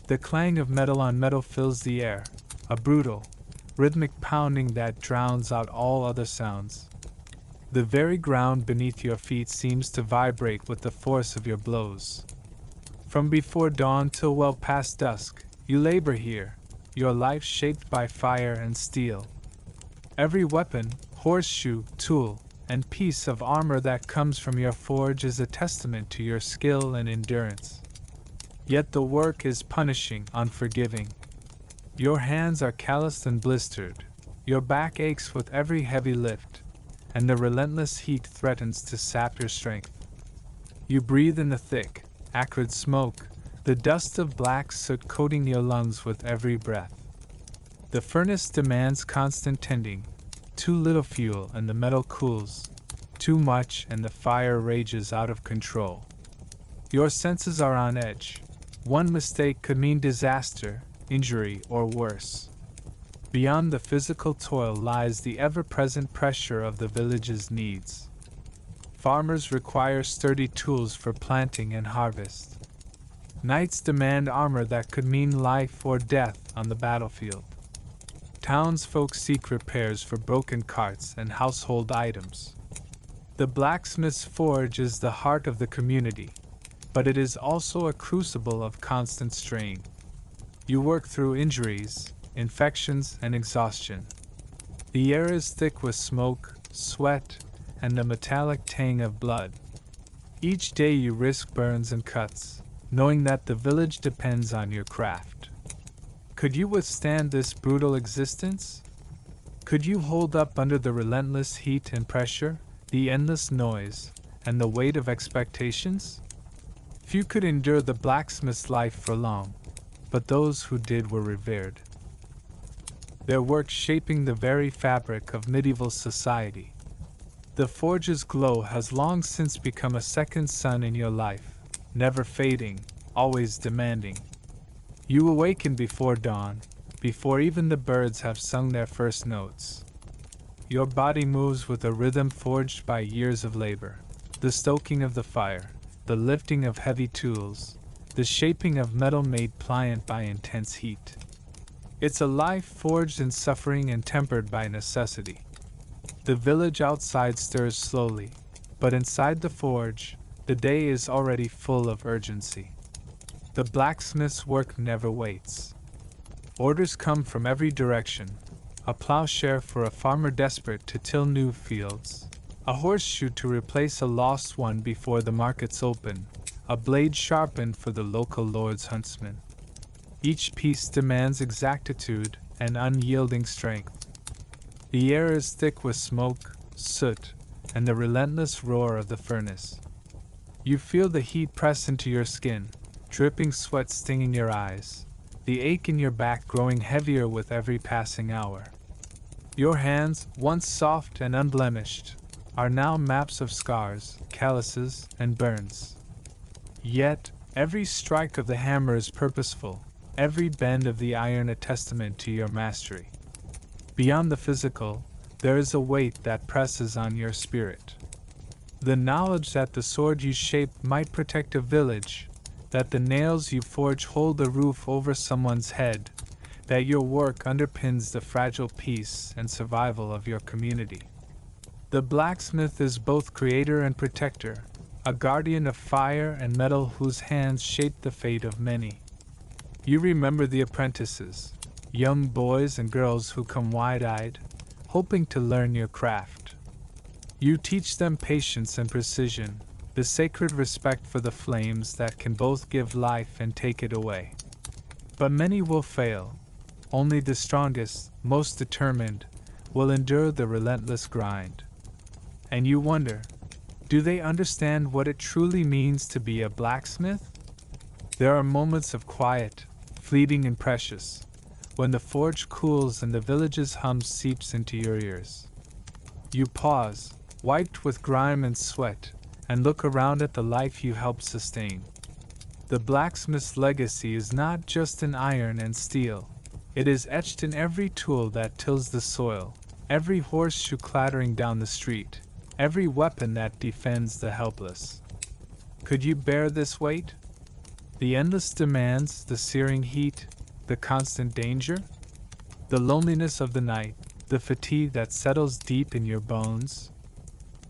The clang of metal on metal fills the air, a brutal, rhythmic pounding that drowns out all other sounds. The very ground beneath your feet seems to vibrate with the force of your blows. From before dawn till well past dusk, you labor here, your life shaped by fire and steel. Every weapon, horseshoe, tool, and piece of armor that comes from your forge is a testament to your skill and endurance. Yet the work is punishing, unforgiving. Your hands are calloused and blistered, your back aches with every heavy lift, and the relentless heat threatens to sap your strength. You breathe in the thick, acrid smoke, the dust of black soot coating your lungs with every breath. The furnace demands constant tending, too little fuel and the metal cools, too much and the fire rages out of control. Your senses are on edge. One mistake could mean disaster, injury, or worse. Beyond the physical toil lies the ever-present pressure of the village's needs. Farmers require sturdy tools for planting and harvest. Knights demand armor that could mean life or death on the battlefield. Townsfolk seek repairs for broken carts and household items. The blacksmith's forge is the heart of the community, but it is also a crucible of constant strain. You work through injuries, infections, and exhaustion. The air is thick with smoke, sweat, and the metallic tang of blood. Each day you risk burns and cuts, knowing that the village depends on your craft. Could you withstand this brutal existence? Could you hold up under the relentless heat and pressure, the endless noise, and the weight of expectations? Few could endure the blacksmith's life for long, but those who did were revered. Their work shaping the very fabric of medieval society. The forge's glow has long since become a second sun in your life, never fading, always demanding. You awaken before dawn, before even the birds have sung their first notes. Your body moves with a rhythm forged by years of labor, the stoking of the fire, the lifting of heavy tools, the shaping of metal made pliant by intense heat. It's a life forged in suffering and tempered by necessity. The village outside stirs slowly, but inside the forge, the day is already full of urgency. The blacksmith's work never waits. Orders come from every direction: a plowshare for a farmer desperate to till new fields, a horseshoe to replace a lost one before the markets open, a blade sharpened for the local lord's huntsman. Each piece demands exactitude and unyielding strength. The air is thick with smoke, soot, and the relentless roar of the furnace. You feel the heat press into your skin, dripping sweat stinging your eyes, the ache in your back growing heavier with every passing hour. Your hands, once soft and unblemished, are now maps of scars, calluses, and burns. Yet, every strike of the hammer is purposeful, every bend of the iron a testament to your mastery. Beyond the physical, there is a weight that presses on your spirit. The knowledge that the sword you shape might protect a village, that the nails you forge hold the roof over someone's head, that your work underpins the fragile peace and survival of your community. The blacksmith is both creator and protector, a guardian of fire and metal whose hands shape the fate of many. You remember the apprentices, young boys and girls who come wide-eyed, hoping to learn your craft. You teach them patience and precision, the sacred respect for the flames that can both give life and take it away. But many will fail. Only the strongest, most determined, will endure the relentless grind. And you wonder, do they understand what it truly means to be a blacksmith? There are moments of quiet, fleeting and precious, when the forge cools and the village's hum seeps into your ears. You pause, wiped with grime and sweat, and look around at the life you helped sustain. The blacksmith's legacy is not just in iron and steel. It is etched in every tool that tills the soil, every horseshoe clattering down the street, every weapon that defends the helpless. Could you bear this weight? The endless demands, the searing heat, the constant danger? The loneliness of the night, the fatigue that settles deep in your bones?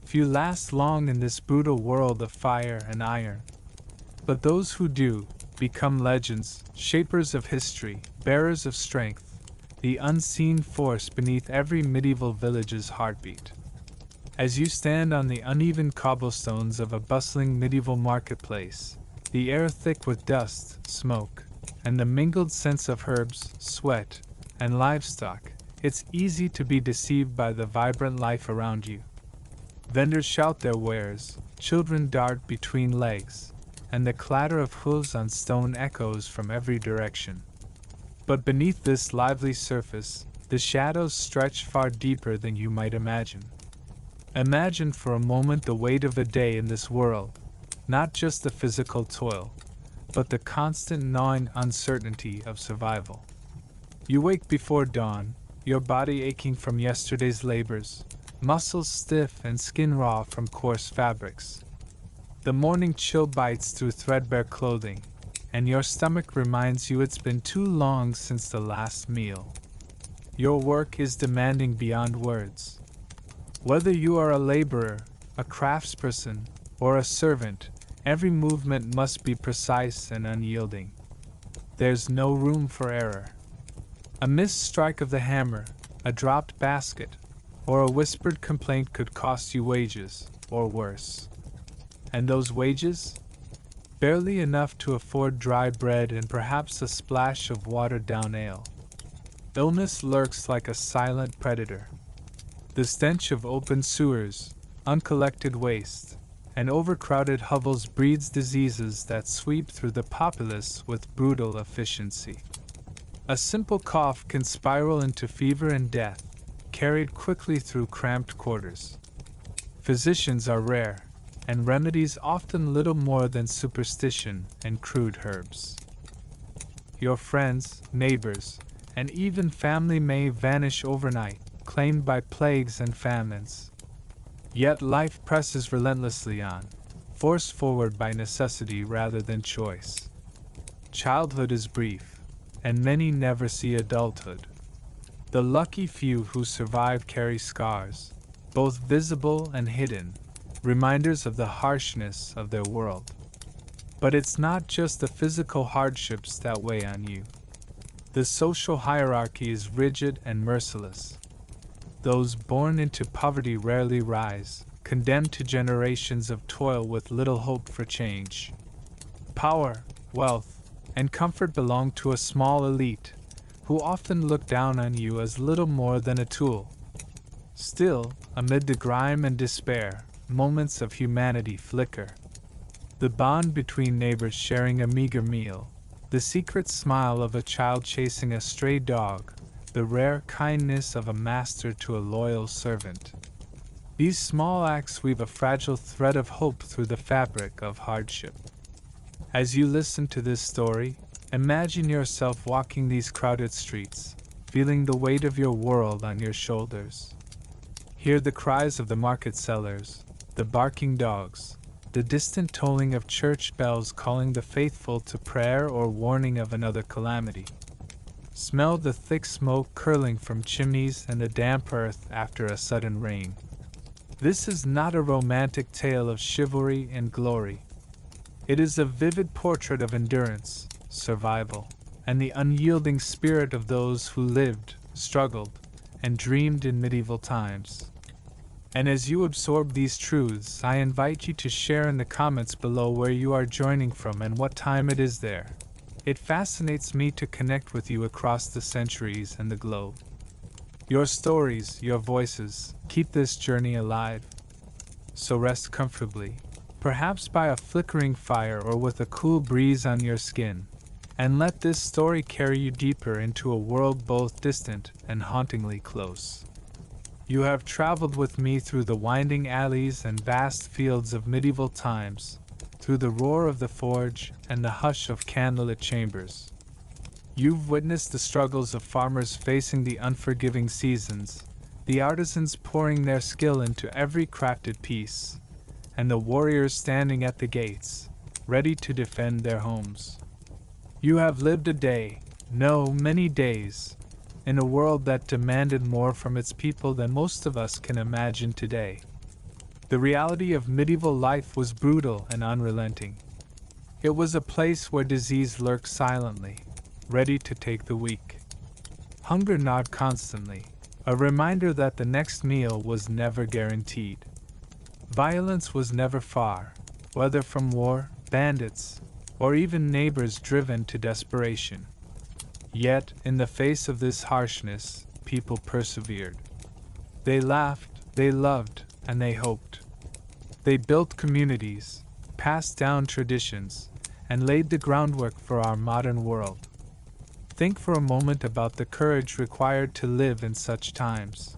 Few last long in this brutal world of fire and iron. But those who do, become legends, shapers of history, bearers of strength, the unseen force beneath every medieval village's heartbeat. As you stand on the uneven cobblestones of a bustling medieval marketplace, the air thick with dust, smoke, and the mingled scents of herbs, sweat, and livestock, it's easy to be deceived by the vibrant life around you. Vendors shout their wares, children dart between legs, and the clatter of hooves on stone echoes from every direction. But beneath this lively surface, the shadows stretch far deeper than you might imagine. Imagine for a moment the weight of a day in this world, not just the physical toil, but the constant gnawing uncertainty of survival. You wake before dawn, your body aching from yesterday's labors, muscles stiff and skin raw from coarse fabrics. The morning chill bites through threadbare clothing, and your stomach reminds you it's been too long since the last meal. Your work is demanding beyond words. Whether you are a laborer, a craftsperson, or a servant, every movement must be precise and unyielding. There's no room for error. A missed strike of the hammer, a dropped basket, or a whispered complaint could cost you wages, or worse. And those wages? Barely enough to afford dry bread and perhaps a splash of watered-down ale. Illness lurks like a silent predator. The stench of open sewers, uncollected waste, and overcrowded hovels breeds diseases that sweep through the populace with brutal efficiency. A simple cough can spiral into fever and death, carried quickly through cramped quarters. Physicians are rare, and remedies often little more than superstition and crude herbs. Your friends, neighbors, and even family may vanish overnight, claimed by plagues and famines. Yet life presses relentlessly on, forced forward by necessity rather than choice. Childhood is brief, and many never see adulthood. The lucky few who survive carry scars, both visible and hidden, reminders of the harshness of their world. But it's not just the physical hardships that weigh on you. The social hierarchy is rigid and merciless. Those born into poverty rarely rise, condemned to generations of toil with little hope for change. Power, wealth, and comfort belong to a small elite, who often look down on you as little more than a tool. Still, amid the grime and despair, moments of humanity flicker. The bond between neighbors sharing a meager meal, the secret smile of a child chasing a stray dog, the rare kindness of a master to a loyal servant. These small acts weave a fragile thread of hope through the fabric of hardship. As you listen to this story, imagine yourself walking these crowded streets, feeling the weight of your world on your shoulders. Hear the cries of the market sellers, the barking dogs, the distant tolling of church bells calling the faithful to prayer or warning of another calamity. Smell the thick smoke curling from chimneys and the damp earth after a sudden rain. This is not a romantic tale of chivalry and glory. It is a vivid portrait of endurance, survival, and the unyielding spirit of those who lived, struggled, and dreamed in medieval times. And as you absorb these truths, I invite you to share in the comments below where you are joining from and what time it is there. It fascinates me to connect with you across the centuries and the globe. Your stories, your voices, keep this journey alive. So rest comfortably, perhaps by a flickering fire or with a cool breeze on your skin, and let this story carry you deeper into a world both distant and hauntingly close. You have traveled with me through the winding alleys and vast fields of medieval times, through the roar of the forge and the hush of candlelit chambers. You've witnessed the struggles of farmers facing the unforgiving seasons, the artisans pouring their skill into every crafted piece, and the warriors standing at the gates, ready to defend their homes. You have lived a day, no, many days, in a world that demanded more from its people than most of us can imagine today. The reality of medieval life was brutal and unrelenting. It was a place where disease lurked silently, ready to take the weak. Hunger gnawed constantly, a reminder that the next meal was never guaranteed. Violence was never far, whether from war, bandits, or even neighbors driven to desperation. Yet, in the face of this harshness, people persevered. They laughed, they loved, and they hoped. They built communities, passed down traditions, and laid the groundwork for our modern world. Think for a moment about the courage required to live in such times.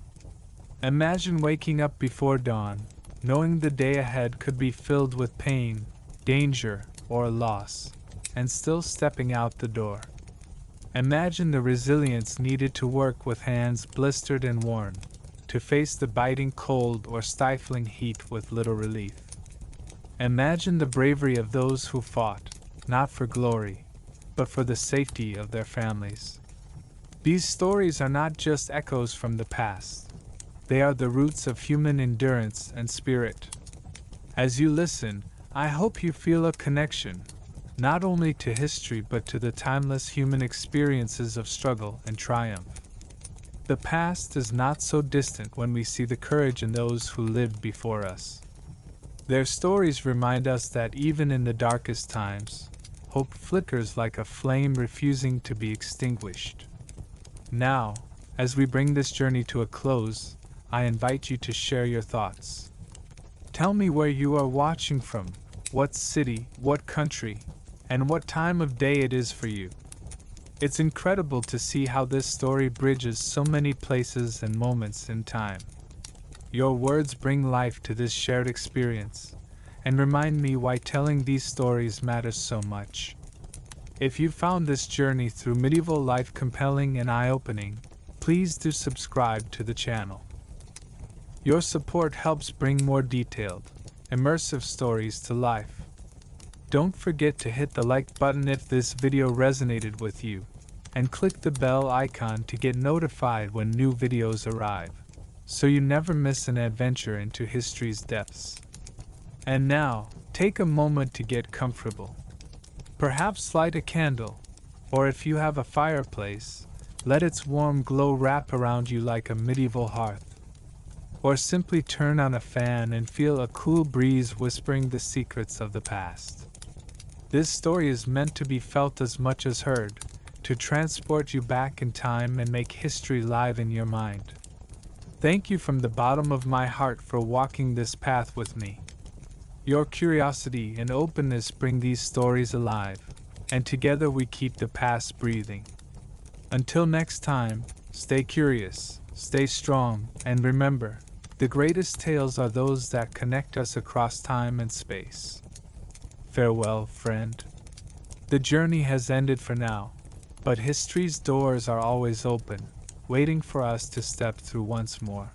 Imagine waking up before dawn, knowing the day ahead could be filled with pain, danger, or loss, and still stepping out the door. Imagine the resilience needed to work with hands blistered and worn, to face the biting cold or stifling heat with little relief. Imagine the bravery of those who fought, not for glory, but for the safety of their families. These stories are not just echoes from the past. They are the roots of human endurance and spirit. As you listen, I hope you feel a connection, not only to history but to the timeless human experiences of struggle and triumph. The past is not so distant when we see the courage in those who lived before us. Their stories remind us that even in the darkest times, hope flickers like a flame refusing to be extinguished. Now, as we bring this journey to a close, I invite you to share your thoughts. Tell me where you are watching from, what city, what country, and what time of day it is for you. It's incredible to see how this story bridges so many places and moments in time. Your words bring life to this shared experience, and remind me why telling these stories matters so much. If you found this journey through medieval life compelling and eye-opening, please do subscribe to the channel. Your support helps bring more detailed, immersive stories to life. Don't forget to hit the like button if this video resonated with you, and click the bell icon to get notified when new videos arrive, so you never miss an adventure into history's depths. And now, take a moment to get comfortable. Perhaps light a candle, or if you have a fireplace, let its warm glow wrap around you like a medieval hearth. Or simply turn on a fan and feel a cool breeze whispering the secrets of the past. This story is meant to be felt as much as heard, to transport you back in time and make history live in your mind. Thank you from the bottom of my heart for walking this path with me. Your curiosity and openness bring these stories alive, and together we keep the past breathing. Until next time, stay curious, stay strong, and remember, the greatest tales are those that connect us across time and space. Farewell, friend. The journey has ended for now, but history's doors are always open, waiting for us to step through once more.